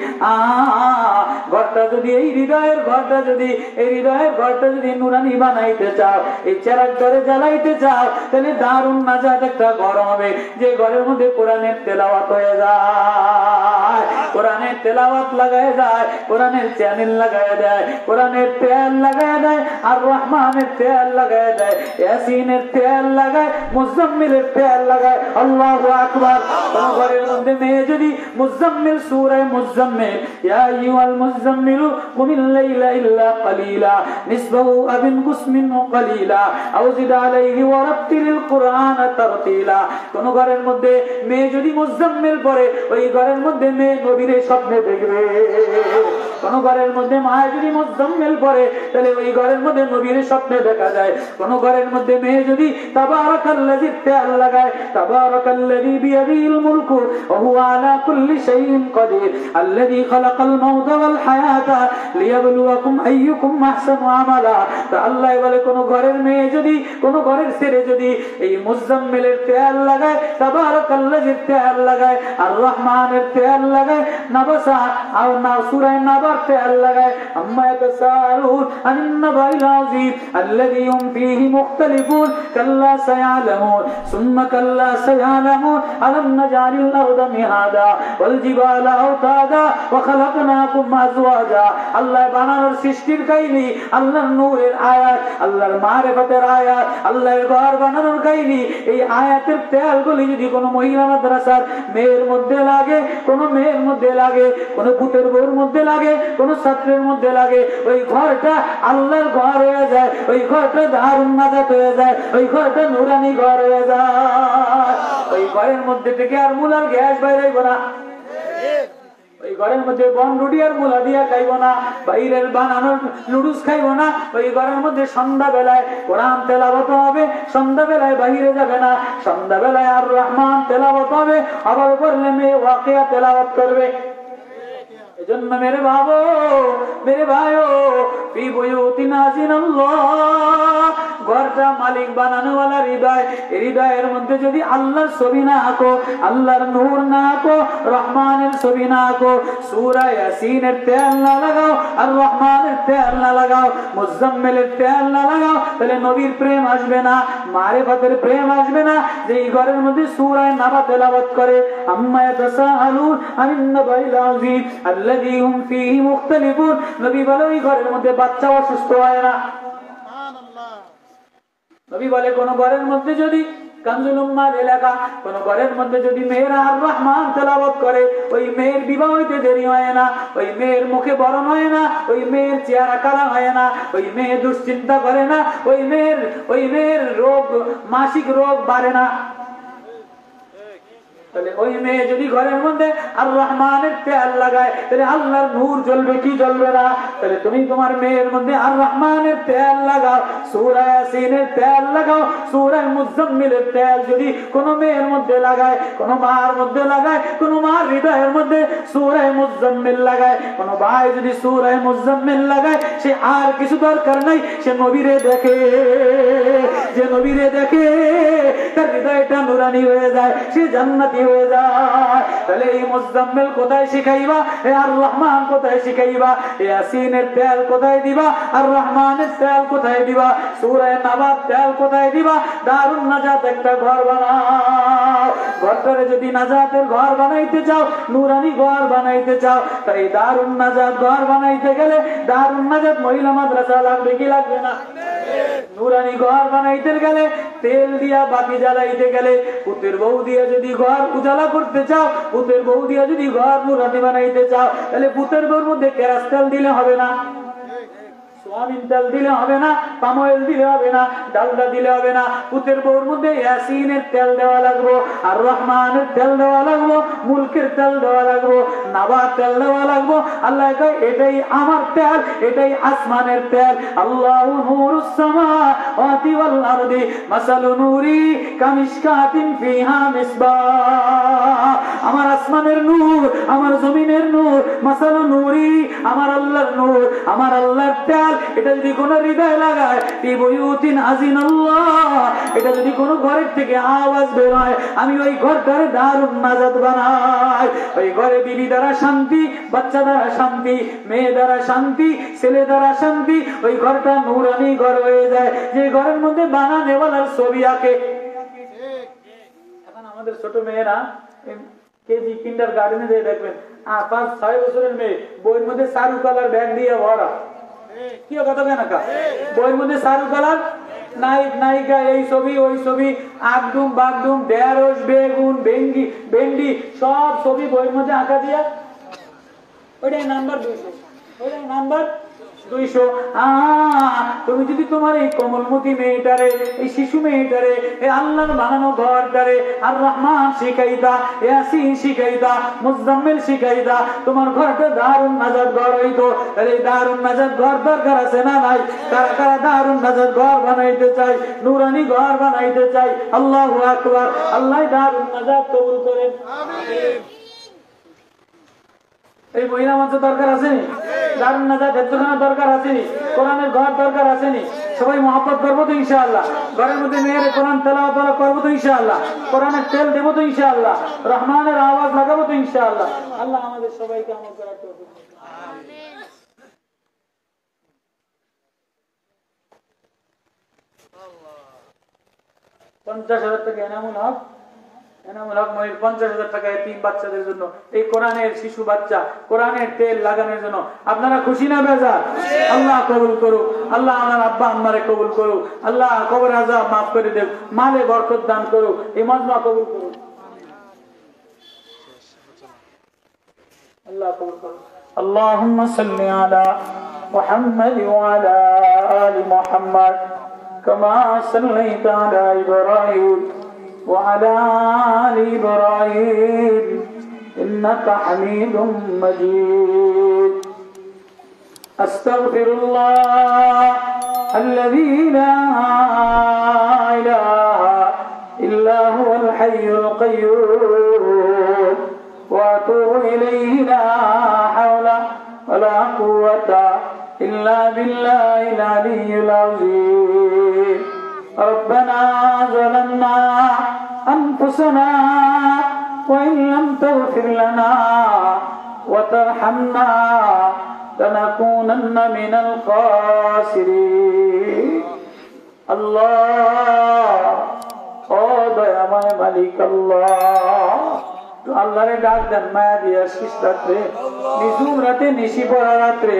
ঘরটা যদি এই হৃদয়ের ঘরটা যদি এই হৃদয়ের ঘরটা যদি নুরানি বানাইতে চাও, এই চেরাগ ধরে জ্বালাইতে চাও, তাহলে দারুন নাজাত একটা ঘর হবে, যে ঘরের মধ্যে কোরআনের তেলাওয়াত হয়ে যায়, কোরআনের তেলাওয়াত লাগায় যায়, কোরআনের চ্যানেল লাগায় দেয়, কোরআনের তেল লাগায় দেয়, আর রহমানের তেল লাগায় দেয়, ইয়াসিনের তেল লাগায়, মুজাম্মিলের তেল লাগায়। আল্লাহু আকবার। কোন ঘরের মধ্যে মেয়ে যদি মুজাম্মিল সূরা মুজাম্মিল, ইয়া আইয়ুহাল মুজাম্মিলু কুমিল লাইলা ইল্লা কালিলা নিসবাহু আও ইনকুস মিনহু কালিলা আও জিদ আলাইহি ওয়া রাত্তিলিল কুরআনা তারতিলা। কোন ঘরের মধ্যে মেয়ে যদি মুজাম্মিল পড়ে, ওই ঘরের মধ্যে মেয়ে নবীর স্বপ্নে দেখবে। কোন ঘরের মধ্যে মা যদি মুজাম্মিল পড়ে, তাহলে ওই ঘরের মধ্যে নবীর স্বপ্নে দেখা যায়। কোন ঘরের মধ্যে মেয়ে যদি তাবারাকাল্লাযী তেল লাগায়, তাবারাকাল্লাযী বিয়াদিহিল মুলকু ওয়া হুয়া আলা কুল্লি শাইইন কাদির আল্লাযী খালাকাল মাউতা ওয়াল হায়াতা লিয়াবলুয়াকুম আইয়ুকুম আহসানু আমালা। তো আল্লাহ বলে কোন ঘরের মেয়ে যদি, কোন ঘরের ছেলে যদি এই মুজাম্মিলের তেল লাগায়, তাবারাকাল্লাযীর তেল লাগায়, আর রহমানের তেল লাগায়, নাবাসা আর না সূরা নাবার তেল লাগায়, আম্মা ইয়াতাসালুন আনিন নাবাইল আযীম আল্লাযী হুম ফীহি মুখতালিফুন কাল্লা সায়ালামুন সুম্মা কাল্লা সায়ালামুন আলাম নাজালিল আরদা মিহাদা ওয়াল জিবালা আওতাদা ওয়া খালাকনাকুম আজওয়াজা। আল্লাহ বানানোর সৃষ্টির কাহিনী, আল্লাহর নূরের আয়াত, আল্লাহর মারিফাতের আয়াত, আল্লাহর ঘর বানানোর কাহিনী। এই আয়াতের তেলগুলি যদি কোনো মহিলা মাদ্রাসার মেয়ের মধ্যে লাগে, কোনো মেয়ের মধ্যে লাগে, কোনো পুতের বউর মধ্যে লাগে, কোনো ছাত্রের মধ্যে লাগে, ওই ঘরটা আল্লাহর ঘর হয়ে যায়, ওই ঘরটা দারুন নাজাত হয়ে যায়, ওই ঘরটা নুরানি ঘর হয়ে যায়। ওই ঘরের মধ্যে থেকে আর মুলার গ্যাস বাইরাইব না, ওই ঘরের মধ্যে বন রুটি আর মুলা দিয়া খাইব না, বাইরের বানানোর নুডলস খাইব না। ওই ঘরের মধ্যে সন্ধ্যা বেলায় কোরআন তেলাওয়াত হবে, সন্ধ্যা বেলায় বাইরে যাবে না, সন্ধ্যা বেলায় আর রহমান তেলাওয়াত হবে, আবার করলে মেয়ে ওয়াকিয়া তেলাওয়াত করবে। এজন্য মেরে বাবু, মেরে ভাইও, ফি বুয়ুতিন আযিনাল্লাহ, ঘরটা মালিক বানানোওয়ালা হৃদয়, হৃদয়ের মধ্যে যদি আল্লাহর ছবি না আঁকো, আল্লাহর নূর না আঁকো, রহমানের ছবি না আঁকো, সূরা ইয়াসিনের তেল না লাগাও, আর রহমানের তেল না লাগাও, মুজাম্মিলের তেল না লাগাও, তাহলে নবীর প্রেম আসবে না, মারিফাতের প্রেম আসবে না। যে এই ঘরের মধ্যে সূরা নাবা তেলাওয়াত করে, আম্মা ইয়াতাসাআলুন আনিন নাবাইল আযীম আল্লাযী হুম ফীহি মুখতালিফুন, নবী বলে ওই ঘরের মধ্যে বাচ্চা অসুস্থ হয় না। নবী বলে কোন ঘরের মধ্যে যদি কানজুল উম্মার এলাকা, কোন ঘরের মধ্যে যদি মেয়েরা আর রহমান তেলাওয়াত করে, ওই মেয়ের বিবাহ হইতে দেরি হয় না, ওই মেয়ের মুখে বরণ হয় না, ওই মেয়ের চেহারা কালা হয় না, ওই মেয়ে দুশ্চিন্তা করে না, ওই মেয়ের রোগ, মাসিক রোগ বাড়ে না। তাহলে ওই মেয়ে যদি ঘরের মধ্যে আর রহমানের তেল লাগায়, তাহলে আল্লাহর নূর জ্বলবে কি জ্বলবে না? তাহলে তুমি তোমার মেয়ের মধ্যে আর রহমানের তেল লাগাও, সূরা ইয়াসিনের তেল লাগাও, সূরা মুজাম্মিলের তেল যদি কোনো মেয়ের মধ্যে লাগায়, কোনো মার মধ্যে লাগায়, কোনো মার হৃদয়ের মধ্যে সূরা মুজাম্মিল লাগায়, কোনো ভাই যদি সূরা মুজাম্মিল লাগায়, সে আর কিছু দরকার নাই, সে নবীরে দেখে, যে নবীরে দেখে তার হৃদয়টা নুরানি হয়ে যায়, সে জান্নাতি হয়ে যায়। তাহলে এই মুজাম্মিল কোথায় শিখাইবা, আর রহমান কোথায় শিখাইবা, ইয়াসিনের তেল কোথায় দিবা, আর রহমানের তেল কোথায় দিবা, সূরা নাবার তেল কোথায় দিবা? দারুন নাজাত একটা ঘর বানাও। ঘরটারে যদি নাজাতের ঘর বানাইতে চাও, নুরানি ঘর বানাইতে চাও, তাই দারুন নাজাত ঘর বানাইতে গেলে দারুন নাজাত মহিলা মাদ্রাসা লাগবে কি লাগবে না? নুরানি ঘর বানাইতে গেলে, তেল দিয়া বাতি জ্বালাইতে গেলে, পুতের বউ দিয়া যদি ঘর উজালা করতে চাও, পুতের বউ দিয়া যদি ঘর নুরানি বানাইতে চাও, তাহলে পুতের বউর মধ্যে কেরাসতেল দিলে হবে না, সোয়াবিন তেল দিলে হবে না, পাম অয়েল দিলে হবে না, ডালডা দিলে হবে না। পুতের বউর মধ্যে ইয়াসিনের তেল দেওয়া লাগবো, আর রহমানের তেল দেওয়া লাগবো, মুলকের তেল দেওয়া লাগবো, নাবার তেল দেওয়া লাগবো। আল্লাহ কয় এটাই আমার তেল, এটাই আসমানের তেল। আল্লাহু নূরুস সামাওয়াতি ওয়াল আরদি মাসালু নূরি কামিশকাতিন ফিহা মিসবাহ। আমার আসমানের নূর, আমার জমিনের নূর, মাসালু নূরি, আমার আল্লাহর নূর, আমার আল্লাহর তেল, এটা যদি কোন হৃদয় লাগায়, ফি বুয়ুতিন আযিনাল্লাহ, এটা যদি কোন ঘরের থেকে আওয়াজ বের হয়, আমি ওই ঘরটার দারুন নাজাত বানাই। ওই ঘরে বিবি দ্বারা শান্তি, বাচ্চা দ্বারা শান্তি, মেয়ে দ্বারা শান্তি, ছেলে দ্বারা শান্তি, ওই ঘরটা নূরানি ঘর হয়ে যায়। যে ঘরের মধ্যে বানানেওয়ালার ছবি আঁকে। এখন আমাদের ছোট মেয়েরা কেজি কিন্ডার গার্ডেনে যেয়ে দেখবেন 5-6 বছরের মেয়ে বইয়ের মধ্যে চারু কালার ব্যাগ দিয়ে ভরা। কি কথা কেন বইয়ের মধ্যে চারু কালার, নায়ক নায়িকা, এই ছবি ওই ছবি, আগডুম বাগডুম, ঢেঁড়স বেগুন ভেন্ডি সব ছবি বইয়ের মধ্যে আঁকা দিয়া। ওইটাই নাম্বার 200, ওইটাই নাম্বার 200। তুমি যদি তোমার এই কোমলমতি মেয়েটারে, এই শিশু মেয়েটারে, এই আল্লাহর বানানো ঘরটারে আর রহমান শিখাইতা, ইয়াসিন শিখাইতা, মুজাম্মিল শিখাইতা, তোমার ঘরটা দারুন নাজাত ঘর হইতো। তাহলে এই দারুন নাজাত ঘর দরকার আছে না নাই? কারা কারা দারুন নাজাত ঘর বানাইতে চাই, নুরানি ঘর বানাইতে চাই? আল্লাহু আকবার। আল্লাহ দারুন নাজাত কবুল করেন, আমিন। এই মহিলা মঞ্চ দরকার আসেনি? দারুন নাজাত হেফজখানা দরকার আসেনি? কোরআনের ঘর দরকার আসেনি? সবাই মহব্বত করবো তো ইনশাআল্লাহ? ঘরের মধ্যে মেয়ের কোরআন তেলাওয়াত করবো তো ইনশাআল্লাহ? কোরআনের তেল দেবো তো ইনশাআল্লাহ? রহমানের আওয়াজ লাগাবো তো ইনশাআল্লাহ? আল্লাহ আমাদের সবাইকে আমল করার তৌফিক দান। আমিন। 50,000 টাকা এনামুল হক, এনামুল হক মহিলা 50,000 টাকা এতিম বাচ্চাদের জন্য, এই কোরআনের শিশু বাচ্চা কোরআনের তেল লাগানোর জন্য। আপনারা খুশি না বেজার? আল্লাহ কবুল করুক, আল্লাহ আমার আব্বা আম্মারে কবুল করুক, আল্লাহ কবর আযাব মাফ করে দেব, মালে বরকত দান করুক, এই মাজমা কবুল করুক, আল্লাহ কবুল করুক। আল্লাহুম্মা সাল্লি আলা মুহাম্মাদ ওয়া আলা আলি মুহাম্মাদ কামা সাল্লাইতা আলা ইব্রাহিম وعلى آل إبراهيم إنك حميد مجيد. أستغفر الله الذي لا إله إلا هو الحي القيوم وأتوب إليه لا حول ولا قوة إلا بالله العلي العظيم. ربنا ظلمنا أنفسنا وإن لم تغفر لنا وترحمنا لنكونن من الخاسرين. الله ও দয়াময় মালিক আল্লাহ, তো আল্লাহরে ডাক দেন মায়া দিয়া শেষ রাত্রে, নিঝুম রাতে, নিশি পড়া রাত্রে,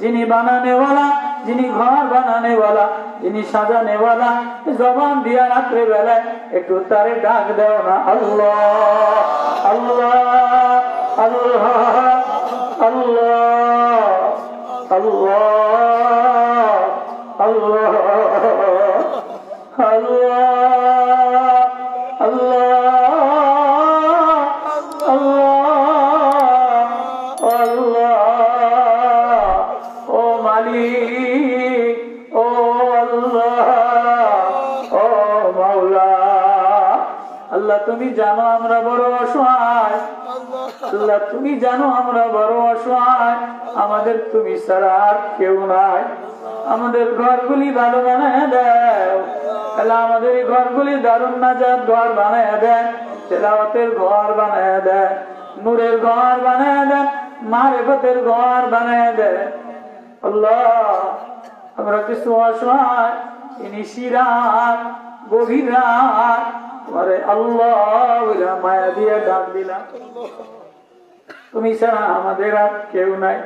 যিনি বানানেওয়ালা, যিনি ঘর বানানেওয়ালা, যিনি সাজানেওয়ালা, জবান দিয়া রাত্রে বেলায় একটু তারে ডাক দেও না। আল্লাহ আল্লাহ আল্লাহ আল্লাহ আল্লাহ আল্লাহ আল্লাহ আল্লাহ তুমি জানো আমরা বড় অসহায়, আল্লাহ তুমি জানো আমরা বড় অসহায়, আমাদের তুমি ছাড়া আর কেউ নাই। আমাদের ঘরগুলি ভালো বানায় দাও আল্লাহ, আমাদের এই ঘরগুলি দারুন নাজাত ঘর বানায় দেন, তেলাওয়াতের ঘর বানায় দেন, নূরের ঘর বানায় দেন, মারিফতের ঘর বানায় দেন। আল্লাহ আমরা কিছু অসহায়, নিশি রাত, গভীর রাত আরে আল্লাহ মায়া দিয়ে ডাক দিলাম, তুমি ছাড়া আমাদের আর কেউ নাই।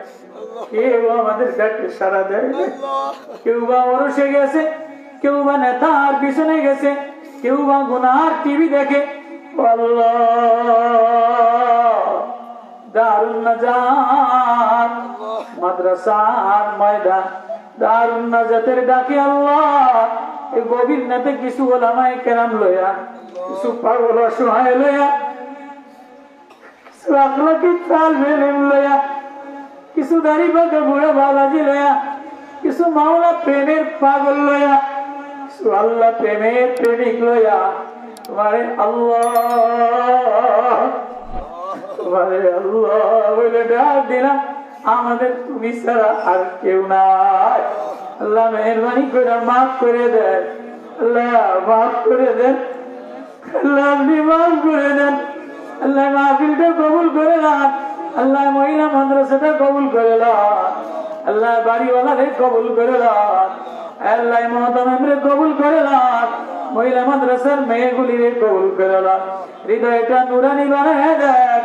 কেউ আমাদের ডাকে সাড়া দেয়, কেউ বা অরসে গেছে, কেউ বা নেতার পিছনে গেছে, কেউ বা গুনার টিভি দেখে। দারুন নাজাত মাদ্রাসার ময়দান, দারুন নাজাতের ডাকে আল্লাহ এই গভীর রাতে কিছু ওলামায়ে কেরাম লয়া, কিছু পাগল অসহায় লয়া, কিছু আখলাকি তালিবে ইলম লয়া, কিছু দাড়ি পাকা বুড়া বাবাজি লয়া, কিছু মাওলা প্রেমের পাগল লয়া, কিছু আল্লাহ প্রেমের প্রেমিক লয়া তোমারে আল্লাহ তোমারে আল্লাহ বলে ডাক দিলাম, আমাদের তুমি ছাড়া আর কেউ নাই। আল্লাহ মেহরবানি করে মাফ করে দেন, আল্লাহ মাফ করে দেন, আল্লাহ আপনি মাফ করে দেন। আল্লাহ মাহফিলটা কবুল করে নেন, আল্লাহ মহিলা মাদ্রাসাটা কবুল করে নেন, আল্লাহ বাড়িওয়ালারে কবুল করে নেন, আল্লাহ মহতামিমরে কবুল করে নেন, মহিলা মাদ্রাসার মেয়েগুলিরে কবুল করে নেন। হৃদয়টা নুরানি বানায় দেন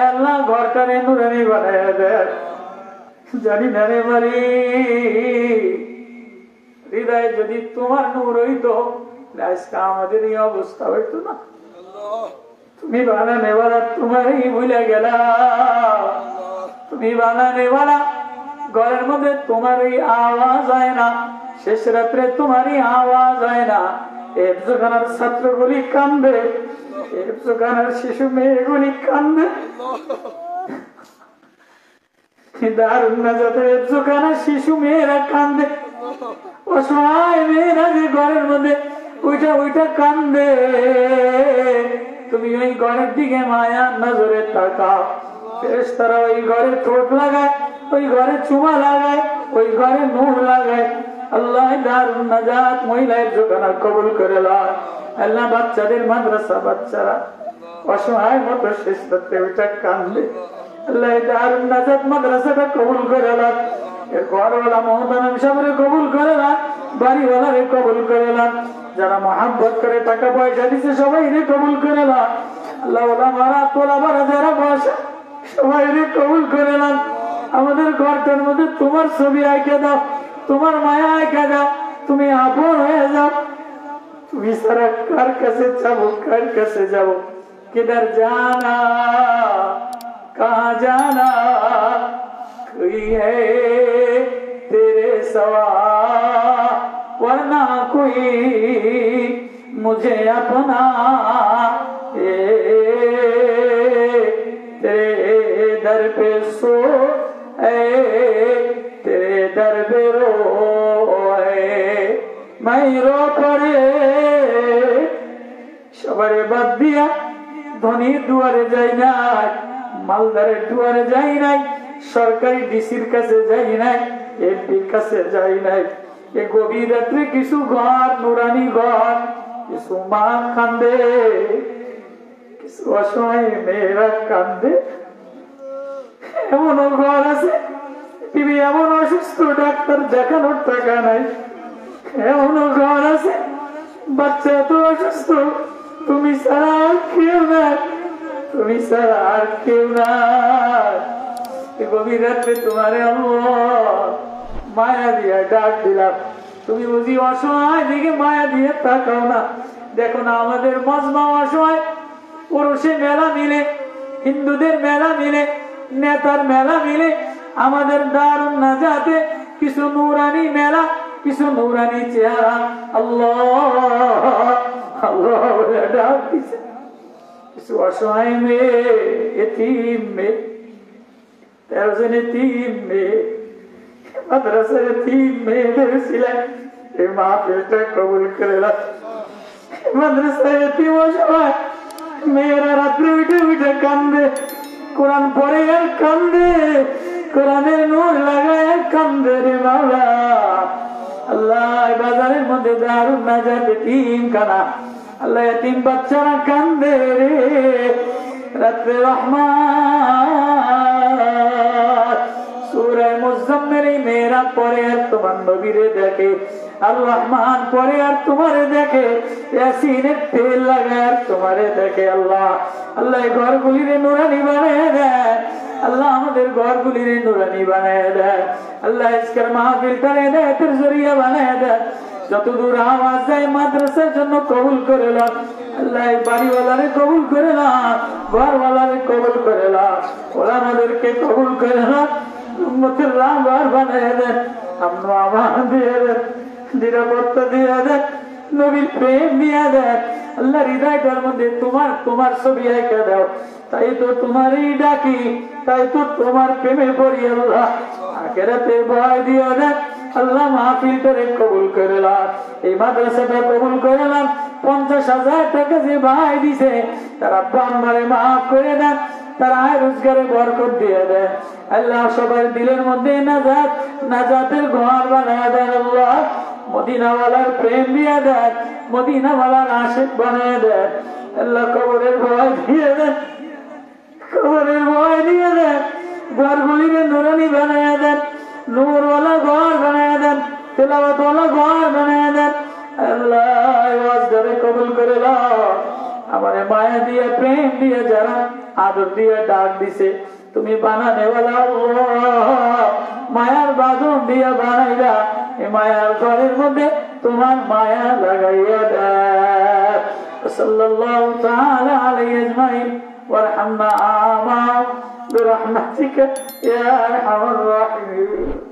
আল্লাহ, ঘরটারে নুরানি বানায় দেন। জানি না রে বাড়ি হৃদয় যদি তোমার নূর হইতো আজকে আমাদের এই অবস্থা হইতো না। তুমি বানানে वाला তোমারই ভুলে গেলা, তুমি বানানে वाला ঘরের মধ্যে তোমারই আওয়াজ হয় না, শেষ রাত্রে তোমারই আওয়াজ হয় না। এফজখানার ছাত্রগুলি কান্দে, এফজখানার শিশু মেয়েগুলি কান্দে, দারুন নাজাতের এফজখানার শিশু মেয়েরা কান্দে, অসহায় মেয়েরা যে ঘরের মধ্যে ওইটা ওইটা কান্দে। তুমি ওই ঘরের দিকে মায়া নজরে তাকাও, ফেরেশতারা ওই ঘরে ঠোঁট লাগায়, ওই ঘরে চুমা লাগায়, ওই ঘরে নূর লাগায়। আল্লাহ দারুন নাজাত মহিলার দোকানা কবুল করে লয়। আল্লাহ বাচ্চাদের মাদ্রাসা বাচ্চারা অসহায় মতো শেষ রাতে ওইটা কান্দে। আল্লাহ দারুন নাজাত মাদ্রাসাটা কবুল করে লয়। এর ঘরওয়ালা মহতামিম সাহেবরে কবুল করে লয়, বাড়িওয়ালারে কবুল করে লয়, যারা মহাব্বত করে টাকা পয়সা দিচ্ছে সবাই কবুল করে লয়। আল্লাহ ওলামারা তোলাবারা যারা বসে সবাই কবুল করে লয়। আমাদের ঘরটার মধ্যে তোমার ছবি আঁকে দাও, তোমার মায়া আঁকে দাও, তুমি আপন হয়ে যাও। তুমি সারা কার কাছে যাবো, কার কাছে যাবো, কিধার জানা कहाँ जाना, कोई है तेरे सवा वरना कोई मुझे अपना, तेरे दर पे सो तेरे दर पे रो मैं रो पड़े। সবারে বাদ দিয়া ধনীর দুয়ারে যাই নাই, মালদারের দুয়ারে যাই নাই, সরকারি ডিসির কাছে যাই নাই, এমপির কাছে যাই নাই। এ গভীর রাত্রে কিছু ঘর নুরানি ঘর, কিছু মা কান্দে, কিছু অসময় মেয়েরা কান্দে। এমনও ঘর আছে টিভি এমন অসুস্থ ডাক্তার দেখানোর টাকা নাই। এমনও ঘর আছে বাচ্চা তো অসুস্থ, তুমি ছাড়া আর কেউ নাই, তুমি ছাড়া আর কেউ নাই। গভীর রাত্রে তোমারে মায়া দিয়া ডাক দিলাম, তুমি বুঝি অসহায় দিকে মায়া দিয়ে তাকাও না। দেখো না আমাদের মজমা অসহায়, পুরুষে মেলা মিলে, হিন্দুদের মেলা মিলে, নেতার মেলা মিলে, আমাদের দারুন নাজাতে কিছু নুরানি মেলা, কিছু নুরানি চেহারা আল্লাহ আল্লাহ ডাক দিছে। কিছু অসহায় মেয়ে, এতিম মেয়ে, 13 জন এতিম মেয়ে, মাদ্রাসার এতিম মেয়েদের ছিলেন। এই মাহফিলটা কবুল করে লাভ। মাদ্রাসায় এতিম অসহায় মেয়েরা রাত্রে উঠে উঠে কান্দে, কোরআন পড়ে আর কান্দে, কোরআনের নূর লাগায় আর কান্দে রে মাওলা। আল্লাহ বাজারের মধ্যে দারুন নাজাত এতিমখানা, আল্লাহ এতিম বাচ্চারা কান্দে রে রাত্রে। রহমান সূরা মুজাম্মিল মেয়েরা পড়ে আর তোমার নবীরে দেখে, আর রহমান পড়ে আর তোমারে দেখে, ইয়াসিনের তেল লাগায় আর তোমারে দেখে। আল্লাহ আল্লাহ ঘরগুলিরে নুরানি বানায় দেয়, আল্লাহ আমাদের ঘরগুলিরে নুরানি বানায় দেয়। আল্লাহ আজকের মাহফিলটারে হেদায়েতের জরিয়া বানায় দেয়। যতদূর আওয়াজ যায় মাদ্রাসার জন্য কবুল করে নাও আল্লাহ, বাড়িওয়ালারে কবুল করে নাও, ঘরওয়ালারে কবুল করে নাও, ওলামাদেরকে কবুল করে নাও, উম্মতের রাহবার বানায় দেন, আমন আমান দিয়ে দেন, নিরাপত্তা দিয়ে দেন, নবীর প্রেম দিয়ে দেন। আল্লাহ হৃদয়টার মধ্যে তোমার তোমার ছবি এঁকে দাও, তাই তো তোমারই ডাকি, তাই তো তোমার প্রেমে পড়ি। আল্লাহ আখিরাতে ভয় দিয়ে দেন। আল্লাহ মাহফিলটারে কবুল করে নাও, এই মাদ্রাসাটা কবুল করে নাও। 50,000 টাকা যে ভাই দিছে তারা বান্দারে মাফ করে দেন, তার আয় রোজগারে বরকত দিয়ে দেন আল্লাহ সবার দিলের মধ্যে নাজাতের ঘর বানায় দেন আল্লাহ মদিনাওয়ালার প্রেম দিয়ে দেন মদিনাওয়ালার আশিক বানায় দেন আল্লাহ কবরের ভয় দিয়ে দেন কবরের ভয় দিয়ে দেন ঘরগুলিকে নুরানি বানায় দেন নূরওয়ালা ঘর বানায় দেন তেলাওয়াতওয়ালা ঘর বানায় দেন আল্লাহ ওয়াজ ধরে কবুল করে নাও আমারে মায়া দিয়ে প্রেম দিয়ে যারা আদর দিয়ে ডাক দিছে তুমি বানানেওয়ালা আল্লাহ মায়ার বাঁধন দিয়ে বানাইলা এই মায়ার ঘরের মধ্যে তোমার মায়া লাগাইয়া দেয় সাল্লাল্লাহু তাআলা আলাইহি আজমাইন ওয়ারহামনা আমা বিরহমাতিকা ইয়া আরহামার রাহিমিন